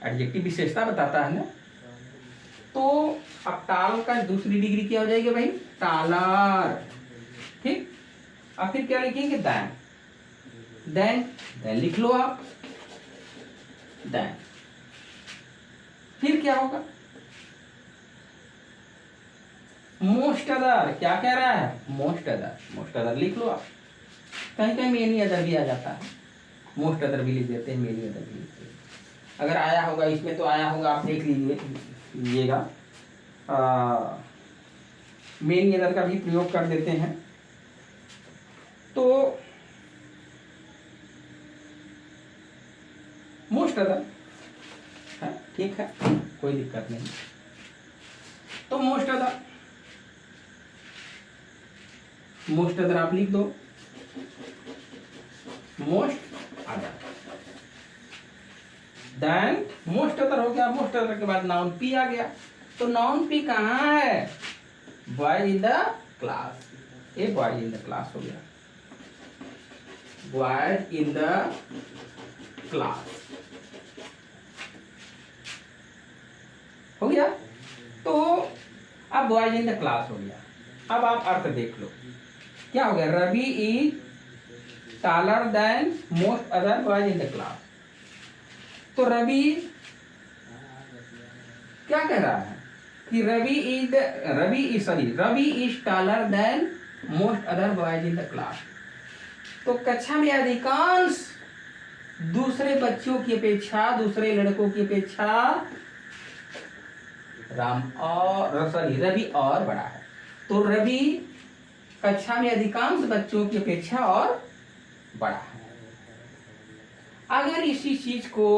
एडजेक्टिव विशेषता बताता है ना। तो अब टाल का दूसरी डिग्री क्या हो जाएगी भाई? टालर। ठीक। अब फिर क्या लिखेंगे? दैन। देन लिख लो आप, देन। फिर क्या होगा? Most other. क्या कह रहा है? Most other. मोस्ट अदर लिख लो आप। कहीं कहीं मेनी अदर भी आ जाता है, मोस्ट अदर भी लिख देते हैं, मेनी अदर भी लिखते हैं। अगर आया होगा इसमें तो आया होगा, आप देख लीजिएगा। मेनी अदर का भी प्रयोग कर देते हैं। तो मोस्ट अदर है, ठीक है, कोई दिक्कत नहीं। तो मोस्ट अदर आप लिख दो, most other. Than most other हो गया। मोस्ट अदर के बाद नाउन पी आ गया। तो नाउन पी कहाँ है? Boys in the class. ये बॉयज इन द क्लास हो गया, बॉयज इन द क्लास हो गया। तो अब बॉयज इन द क्लास हो गया। अब आप अर्थ देख लो, क्या हो गया? Ravi is taller than most other boys in the class. तो रवि क्या कह रहा है कि Ravi is taller than most other boys in the class. तो कक्षा में अधिकांश दूसरे बच्चों की अपेक्षा, दूसरे लड़कों की अपेक्षा रवि और बड़ा है। तो रवि कक्षा में अधिकांश बच्चों की अपेक्षा और बड़ा है। अगर इसी चीज को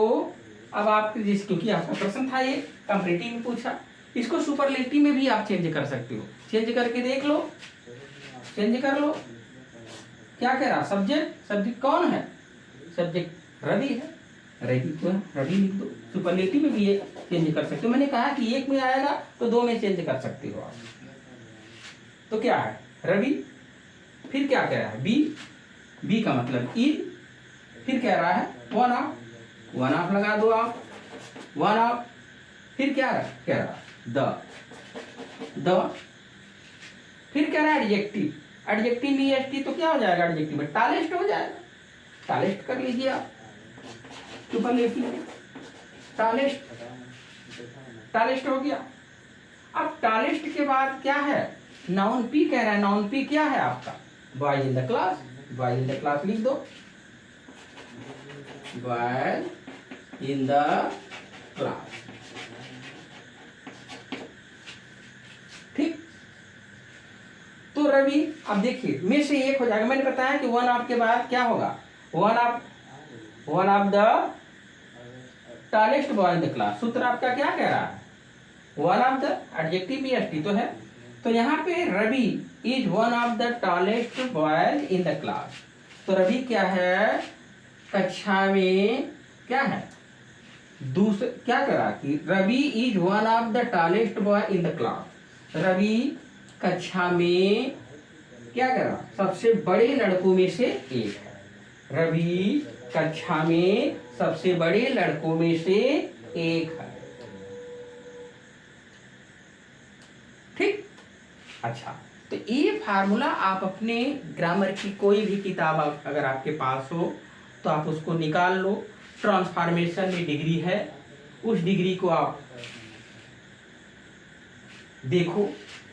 अब आप क्योंकि आपका प्रश्न था ये कंपैरेटिव में पूछा, इसको सुपरलेटिव में भी आप चेंज कर सकते हो। चेंज करके देख लो, चेंज कर लो। क्या कह रहा? सब्जेक्ट कौन है? सब्जेक्ट रवि है, रवि को रवि लिख दो। सुपरलेटिव में भी ये चेंज कर सकते हो। मैंने कहा कि एक में आएगा तो दो में चेंज कर सकते हो आप। तो क्या है? रवि। फिर क्या कह रहा है? बी का मतलब इज। फिर कह रहा है वन ऑफ लगा दो आप, वन ऑफ। फिर क्या कह रहा? द। फिर कह रहा है एडजेक्टिव में एस तो क्या हो जाएगा? एडजेक्टिव में टालेस्ट हो जाएगा। टालेस्ट कर लीजिए आप, सुपरलेटिव टालेस्ट हो गया। अब टालेस्ट के बाद क्या है? नाउन पी कह रहा है। नाउन पी क्या है आपका? Boys in the class. Boys in the class लिख दो, बॉयज इन द क्लास। ठीक। तो रवि, अब देखिए में से एक हो जाएगा। मैंने बताया कि वन ऑफ के बाद क्या होगा? One of the tallest boy in the class. सूत्र आपका क्या कह रहा है? वन ऑफ द, एडजेक्टिव भी एस टी तो है, तो यहाँ पे Ravi is one of the tallest boys in the class. तो रवि क्या है? कक्षा में क्या है? क्या करा कि Ravi is one of the tallest boy in the class. Ravi कक्षा में क्या करा? सबसे बड़े लड़कों में से एक है। रवि कक्षा में सबसे बड़े लड़कों में से एक है। ठीक। अच्छा, तो ये फार्मूला आप अपने ग्रामर की कोई भी किताब अगर आपके पास हो तो आप उसको निकाल लो। ट्रांसफॉर्मेशन में डिग्री है, उस डिग्री को आप देखो,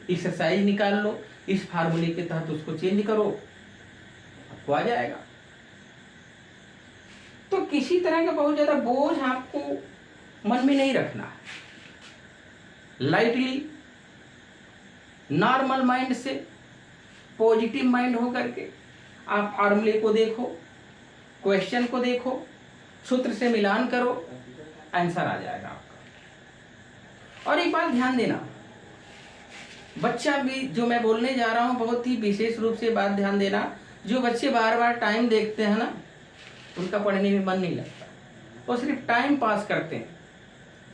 एक्सरसाइज निकाल लो, इस फार्मूले के तहत उसको चेंज करो, आपको आ जाएगा। तो किसी तरह का बहुत ज्यादा बोझ आपको मन में नहीं रखना है। लाइटली, नॉर्मल माइंड से, पॉजिटिव माइंड हो करके आप फार्मूले को देखो, क्वेश्चन को देखो, सूत्र से मिलान करो, आंसर आ जाएगा आपका। और एक बात ध्यान देना, बच्चा भी, जो मैं बोलने जा रहा हूं बहुत ही विशेष रूप से बात ध्यान देना, जो बच्चे बार बार टाइम देखते हैं ना, उनका पढ़ने में मन नहीं लगता, वो सिर्फ टाइम पास करते हैं।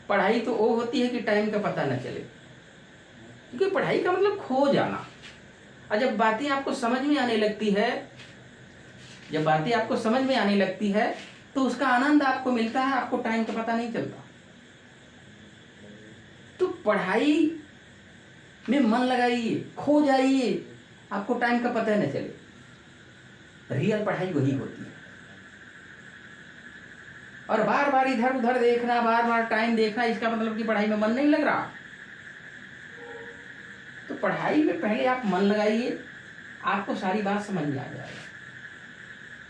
पढ़ाई तो वो होती है कि टाइम का पता न चले, क्योंकि पढ़ाई का मतलब खो जाना। और जब बातें आपको समझ में आने लगती है, जब बातें आपको समझ में आने लगती है तो उसका आनंद आपको मिलता है, आपको टाइम का पता नहीं चलता। तो पढ़ाई में मन लगाइए, खो जाइए, आपको टाइम का पता न चले। रियल पढ़ाई वही होती है। और बार बार इधर उधर देखना, बार बार टाइम देखना, इसका मतलब कि पढ़ाई में मन नहीं लग रहा। तो पढ़ाई में पहले आप मन लगाइए, आपको सारी बात समझ में आ जाएगा।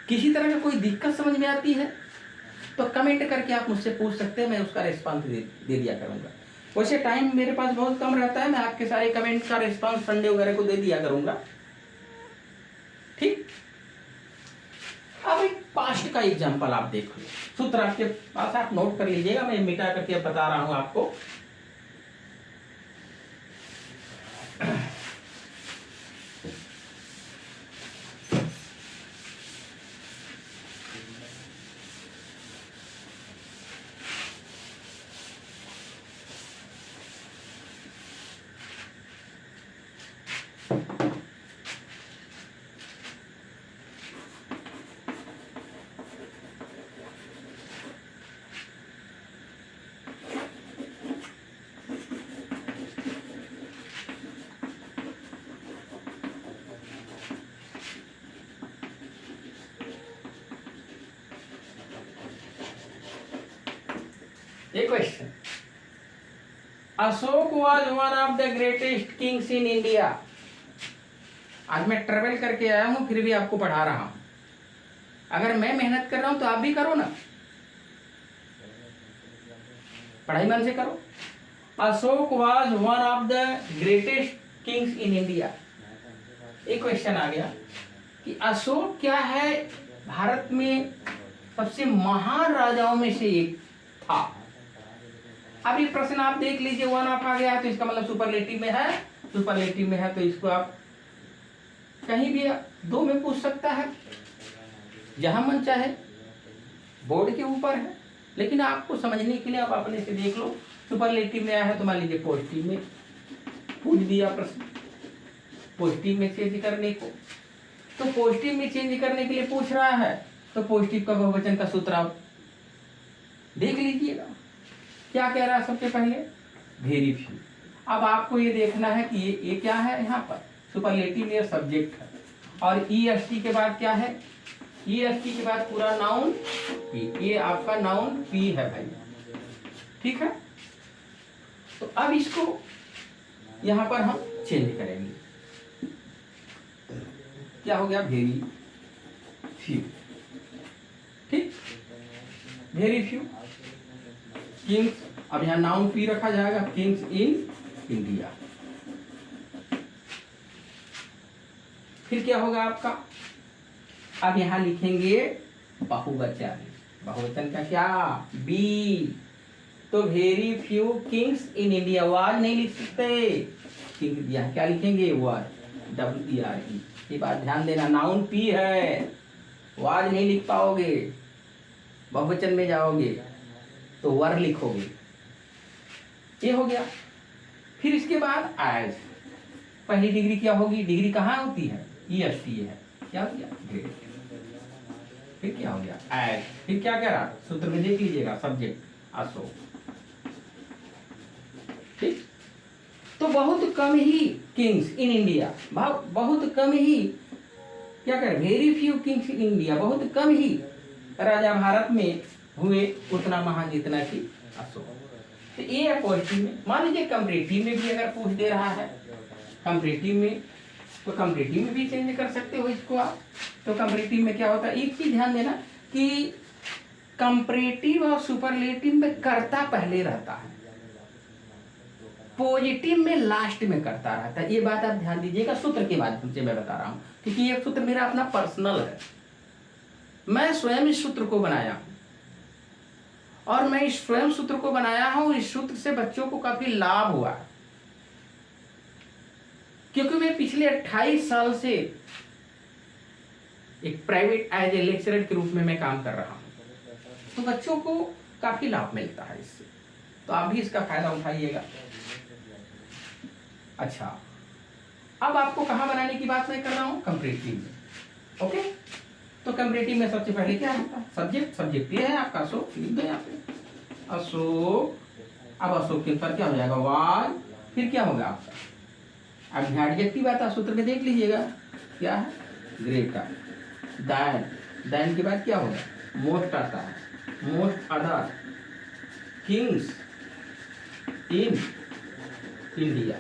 किसी तरह का कोई दिक्कत समझ में आती है तो कमेंट करके आप मुझसे पूछ सकते हैं, मैं उसका रिस्पांस दे दिया करूंगा। वैसे टाइम मेरे पास बहुत कम रहता है, मैं आपके सारे कमेंट का रिस्पांस संडे वगैरह को दे दिया करूंगा, ठीक। अब एक पास्ट का एग्जांपल आप देख लो, सूत्र आपके पास, आप नोट कर लीजिएगा, मैं मिटा करके बता रहा हूं आपको। A question. Ashok was one of the greatest kings in India. आज मैं ट्रेवल करके आया हूं, फिर भी आपको पढ़ा रहा हूं। अगर मैं मेहनत कर रहा हूं तो आप भी करो ना, पढ़ाई मन से करो। Ashok was one of the greatest kings in India. एक क्वेश्चन आ गया कि अशोक क्या है, भारत में सबसे महान राजाओं में से एक था। अब ये प्रश्न आप देख लीजिए, वन ऑफ आ गया तो इसका मतलब सुपरलेटिव में है, सुपरलेटिव में है तो इसको आप कहीं भी दो में पूछ सकता है, जहां मन चाहे, बोर्ड के ऊपर है। लेकिन आपको समझने के लिए आप अपने से देख लो, सुपरलेटिव में आया है तो मान लीजिए पॉजिटिव में पूछ दिया प्रश्न, पॉजिटिव में चेंज करने को। तो पॉजिटिव में चेंज करने के लिए पूछ रहा है तो पॉजिटिव का बहुवचन का सूत्र आप देख लीजिएगा, क्या कह रहा है। सबसे पहले वेरी फ्यू। अब आपको ये देखना है कि ये क्या है, यहाँ पर सुपरलेटिव ये सब्जेक्ट है, और ईएसटी के बाद क्या है, ईएसटी के बाद पूरा नाउन पी, ये आपका नाउन पी है भाई, ठीक है। तो अब इसको यहाँ पर हम चेंज करेंगे, क्या हो गया, वेरी फ्यू, ठीक, वेरी फ्यू किंग्स। अब यहाँ नाउन पी रखा जाएगा, किंग्स इन इंडिया। फिर क्या होगा आपका, अब यहाँ लिखेंगे बहुवचन, बहुवचन का क्या, बी। तो very few kings in India, was नहीं लिख सकते, किंग दिया, क्या लिखेंगे, वाज, WERE। ये बात ध्यान देना, नाउन पी है, वाज नहीं लिख पाओगे, बहुवचन में जाओगे तो वर लिखोगे, ये हो गया। फिर इसके बाद एज, पहली डिग्री क्या होगी, डिग्री कहाँ होती है, EST है, क्या हो गया, ग्रेट। फिर क्या हो गया, एज। फिर क्या कह रहा, सूत्र में देख लीजिएगा, सब्जेक्ट अशोक, ठीक। तो बहुत कम ही किंग्स इन इंडिया, बहुत कम ही क्या कर, very few kings in India, बहुत कम ही राजा भारत में हुए, उतना महान जितना कि अशोक। तो ये है पॉजिटिव में। मान लीजिए कंपैरेटिव में भी अगर पूछ दे रहा है, कंपैरेटिव में, तो कंपैरेटिव में भी चेंज कर सकते हो इसको आप। तो कंपैरेटिव में क्या होता है, एक चीज ध्यान देना कि कंपैरेटिव और सुपरलेटिव में कर्ता पहले रहता है, पॉजिटिव में लास्ट में करता रहता है। ये बात आप ध्यान दीजिएगा, सूत्र के माध्यम से मैं बता रहा हूं, क्योंकि ये सूत्र मेरा अपना पर्सनल है, मैं स्वयं इस सूत्र को बनाया हूं, और मैं इस स्वयं सूत्र को बनाया हूं। इस सूत्र से बच्चों को काफी लाभ हुआ है, क्योंकि मैं पिछले 28 साल से एक प्राइवेट एज ए लेक्चरर के रूप में मैं काम कर रहा हूं, तो बच्चों को काफी लाभ मिलता है इससे, तो आप भी इसका फायदा उठाइएगा। अच्छा, अब आपको कहां बनाने की बात मैं कर रहा हूं, कंपैरेटिव में। ओके, तो कंपैरेटिव में सबसे पहले क्या है, सब्जेक्ट। सब्जेक्ट ये है आपका अशोक, लिख दो यहाँ पे अशोक। अब अशोक के ऊपर क्या हो जाएगा, वाई, फिर क्या होगा आपका, अब एडजेक्टिव आता है सूत्र में, देख लीजिएगा क्या है, ग्रेटर दैन। दैन के बाद क्या होगा, मोस्ट आता है, most other kings in India.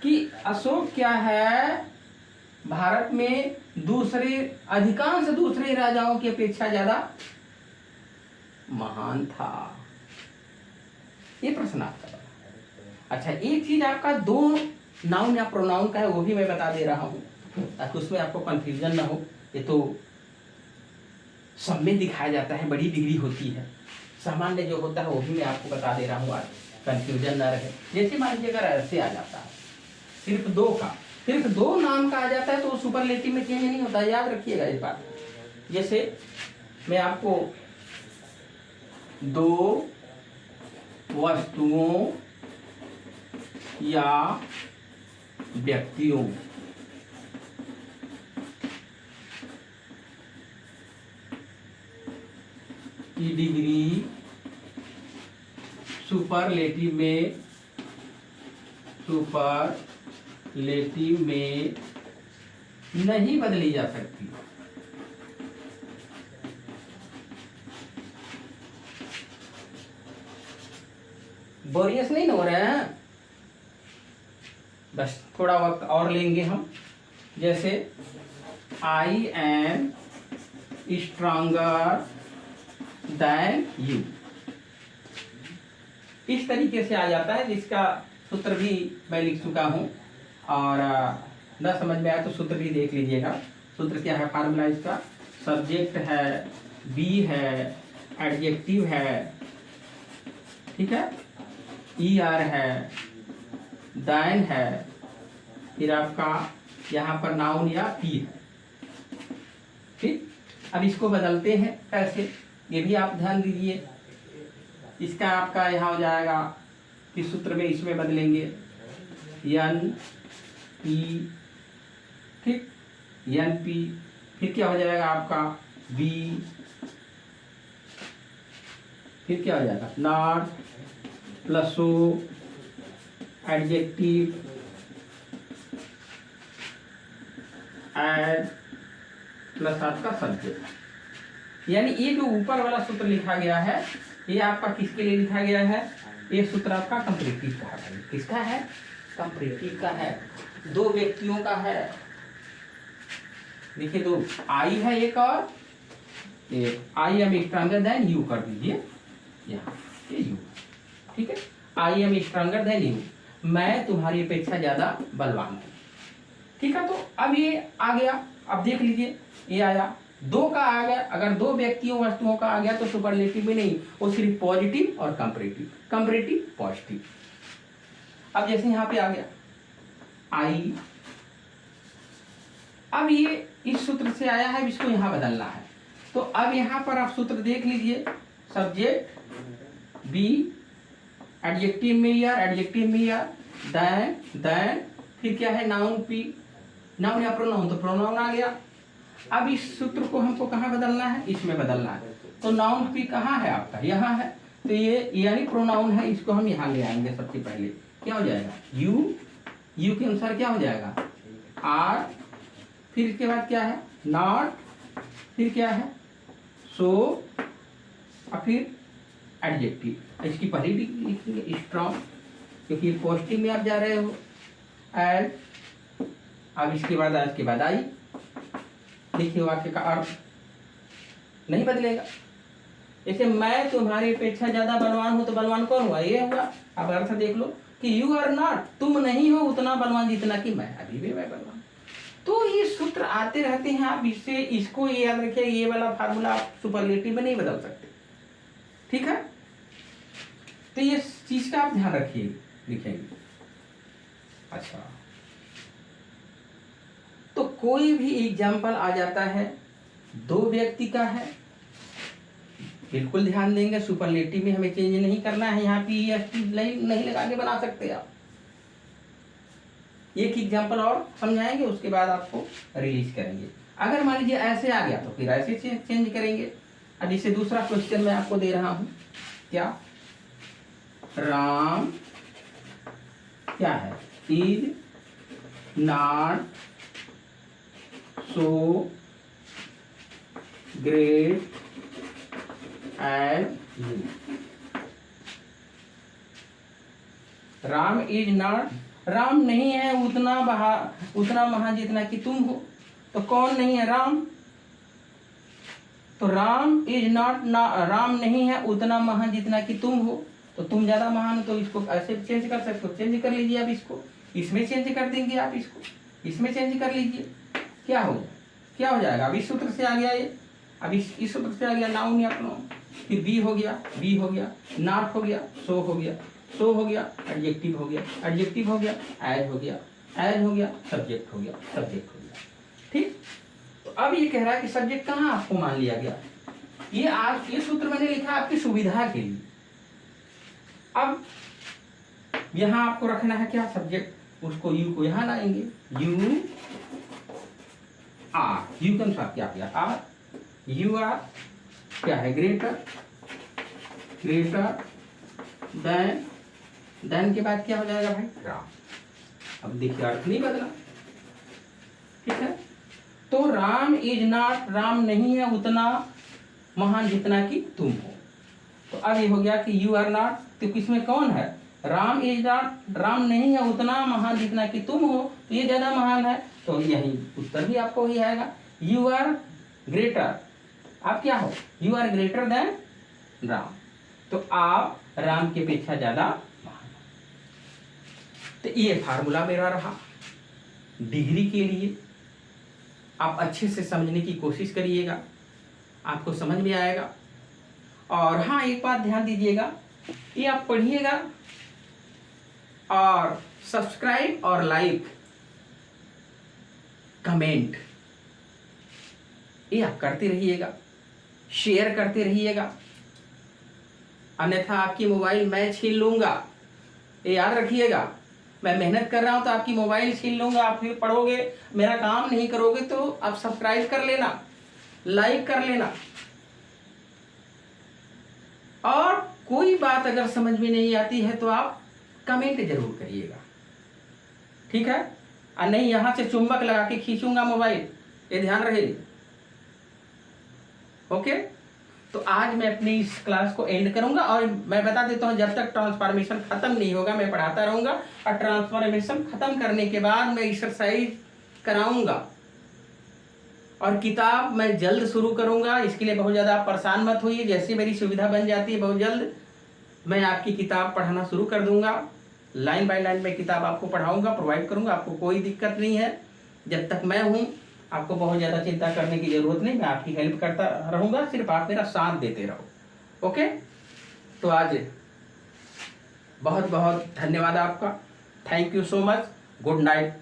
कि अशोक क्या है, भारत में दूसरे, अधिकांश दूसरे राजाओं की अपेक्षा ज्यादा महान था। ये प्रश्न आपका। अच्छा, एक चीज आपका दो नाउन या प्रोनाउन का है, वो भी मैं बता दे रहा हूं ताकि उसमें आपको कंफ्यूजन ना हो। ये तो सब में दिखाया जाता है, बड़ी डिग्री होती है, सामान्य जो होता है वो भी मैं आपको बता दे रहा हूँ, आज कंफ्यूजन ना रहे। जैसे मान लीजिए अगर ऐसे आ जाता है, सिर्फ दो का, सिर्फ दो नाम का आ जाता है, तो वो सुपरलेटिव में चेंज नहीं होता, याद रखिएगा इस बात। जैसे मैं आपको दो वस्तुओं या व्यक्तियों की डिग्री सुपरलेटिव में नहीं बदली जा सकती। बोरियस नहीं हो रहे हैं, बस थोड़ा वक्त और लेंगे हम। जैसे I am stronger then you, इस तरीके से आ जाता है, जिसका सूत्र भी मैं लिख चुका हूं, और न समझ में आया तो सूत्र भी देख लीजिएगा। सूत्र क्या है, फार्मूला इसका, सब्जेक्ट है, बी है, एडजेक्टिव है, ठीक है, ई आर है, दाइन है, फिर आपका यहाँ पर नाउन या पी है। ठीक, अब इसको बदलते हैं कैसे, ये भी आप ध्यान दीजिए। इसका आपका यहाँ हो जाएगा, किस सूत्र में इसमें बदलेंगे, एन पी, ठीक, एन पी, फिर क्या हो जाएगा आपका बी, फिर क्या हो जाएगा नॉट प्लस ओ, एडजेक्टिव एड प्लस आपका सब्जेक्ट। यानी ये जो ऊपर वाला सूत्र लिखा गया है, ये आपका किसके लिए लिखा गया है, ये सूत्र आपका कंपैरेटिव का है। किसका है, कंपैरेटिव का है, दो व्यक्तियों का है। देखिए, दो आई है एक, और I am stronger then you कर दीजिए यहाँ, ये यू, ठीक है, I am stronger then you, मैं तुम्हारी अपेक्षा ज्यादा बलवान हूँ। ठीक है, तो अब ये आ गया, अब देख लीजिए ये आया, दो का आ गया। अगर दो व्यक्तियों वस्तुओं का आ गया तो सुपरलेटिव में नहीं, वो सिर्फ पॉजिटिव और कंपैरेटिव, कंपैरेटिव पॉजिटिव। अब जैसे यहाँ पे आ गया आई, अब ये इस सूत्र से आया है, इसको यहाँ बदलना है। तो अब यहाँ पर आप सूत्र देख लीजिए, सब्जेक्ट बी, एडजेक्टिव में या, एडजेक्टिव में या, दैन दैन, फिर क्या है नाउन पी, नाउन या प्रोनाउन, तो प्रोनाउन आ गया। अब इस सूत्र को हमको कहाँ बदलना है, इसमें बदलना है। तो नाउन पी कहाँ है आपका, यहाँ है, तो ये यानी प्रोनाउन है, इसको हम यहाँ ले आएंगे। सबसे पहले क्या हो जाएगा, यू, यू के अनुसार क्या हो जाएगा, आर फिर इसके बाद क्या है, नॉट, फिर क्या है, सो, और फिर एडजेक्टिव। इसकी पहली लिखेंगे स्ट्रॉन्ग, क्योंकि पॉजिटिव में आप जा रहे हो। एड, अब इसके बाद आज के बाद आई। देखिए वाक्य का अर्थ नहीं बदलेगा। जैसे मैं तुम्हारी अपेक्षा ज्यादा बलवान हूं, तो बलवान कौन हुआ, ये हुआ। अब अर्थ देख लो कि यू आर नॉट, तुम नहीं हो उतना बलवान जितना कि मैं, अभी भी मैं बलवान। तो ये सूत्र आते रहते हैं, आप इससे इसको ये याद रखिए, ये वाला फार्मूला आप सुपरलेटिव में नहीं बदल सकते, ठीक है। तो ये चीज का आप ध्यान रखिए, लिखेंगे। अच्छा, तो कोई भी एग्जाम्पल आ जाता है, दो व्यक्ति का है, बिल्कुल ध्यान देंगे, सुपरलेटिव में हमें चेंज नहीं करना है, यहाँ पे नहीं लगा के बना सकते आप। एक एग्जाम्पल और समझाएंगे, उसके बाद आपको रिलीज करेंगे। अगर मान लीजिए ऐसे आ गया तो फिर ऐसे चेंज करेंगे। अब इसे दूसरा क्वेश्चन मैं आपको दे रहा हूं, क्या, राम क्या है, is not so great as you. Ram is not, Ram नहीं है उतना महान जितना कि तुम हो। तो कौन नहीं है, राम। तो राम इज नॉट, राम नहीं है उतना महान जितना कि तुम हो। तो तुम ज्यादा महान हो, तो इसको ऐसे चेंज कर सकते हो, चेंज कर लीजिए। अब इसको इसमें चेंज कर देंगे, आप इसको इसमें चेंज कर लीजिए, क्या हो जाएगा। अब इस सूत्र से आ गया ये, अब इस सूत्र से आ गया नाउन या प्रोनाउन, फिर बी हो गया, नॉट हो गया, सो हो गया, एडजेक्टिव हो गया, एज हो गया, सब्जेक्ट हो गया, ठीक। तो अब ये कह रहा है कि सब्जेक्ट कहाँ आपको मान लिया गया। ये सूत्र मैंने लिखा आपकी सुविधा के लिए। अब यहां आपको रखना है क्या, सब्जेक्ट, उसको यू को यहां लाएंगे, यू आर, यू के अनुसार क्या किया, आर, यू आर क्या है, ग्रेटर देन के बाद क्या हो जाएगा भाई, राम। अब देखिए अर्थ नहीं बदला, ठीक है। तो राम इज नॉट, राम नहीं है उतना महान जितना कि तुम हो। तो अब ये हो गया कि यू आर नॉट, तो किसमें कौन है, राम इज नॉट, राम नहीं है उतना महान जितना कि तुम हो, तो ये ज्यादा महान है। तो यही उत्तर भी आपको वही आएगा, यू आर ग्रेटर, आप क्या हो, you are greater than Ram, तो आप राम की अपेक्षा ज्यादा महान। तो ये फार्मूला मेरा रहा डिग्री के लिए। आप अच्छे से समझने की कोशिश करिएगा, आपको समझ में आएगा। और हाँ, एक बात ध्यान दीजिएगा, ये आप पढ़िएगा और सब्सक्राइब और लाइक कमेंट ये आप करते रहिएगा, शेयर करते रहिएगा, अन्यथा आपकी मोबाइल मैं छीन लूंगा। ये याद रखिएगा, मैं मेहनत कर रहा हूं तो आपकी मोबाइल छीन लूंगा, आप फिर पढ़ोगे, मेरा काम नहीं करोगे। तो आप सब्सक्राइब कर लेना, लाइक कर लेना, और कोई बात अगर समझ में नहीं आती है तो आप कमेंट जरूर करिएगा, ठीक है। और नहीं यहां से चुंबक लगा के खींचूंगा मोबाइल, ये ध्यान रहे। ओके, तो आज मैं अपनी इस क्लास को एंड करूंगा। और मैं बता देता हूं, जब तक ट्रांसफॉर्मेशन खत्म नहीं होगा मैं पढ़ाता रहूंगा, और ट्रांसफॉर्मेशन खत्म करने के बाद मैं एक्सरसाइज कराऊंगा, और किताब मैं जल्द शुरू करूंगा। इसके लिए बहुत ज़्यादा परेशान मत होइए, जैसे मेरी सुविधा बन जाती है बहुत जल्द मैं आपकी किताब पढ़ाना शुरू कर दूंगा। लाइन बाय लाइन मैं किताब आपको पढ़ाऊंगा, प्रोवाइड करूंगा, आपको कोई दिक्कत नहीं है। जब तक मैं हूं आपको बहुत ज़्यादा चिंता करने की ज़रूरत नहीं, मैं आपकी हेल्प करता रहूंगा, सिर्फ आप मेरा साथ देते रहो। ओके, तो आज बहुत बहुत धन्यवाद आपका, thank you so much, good night.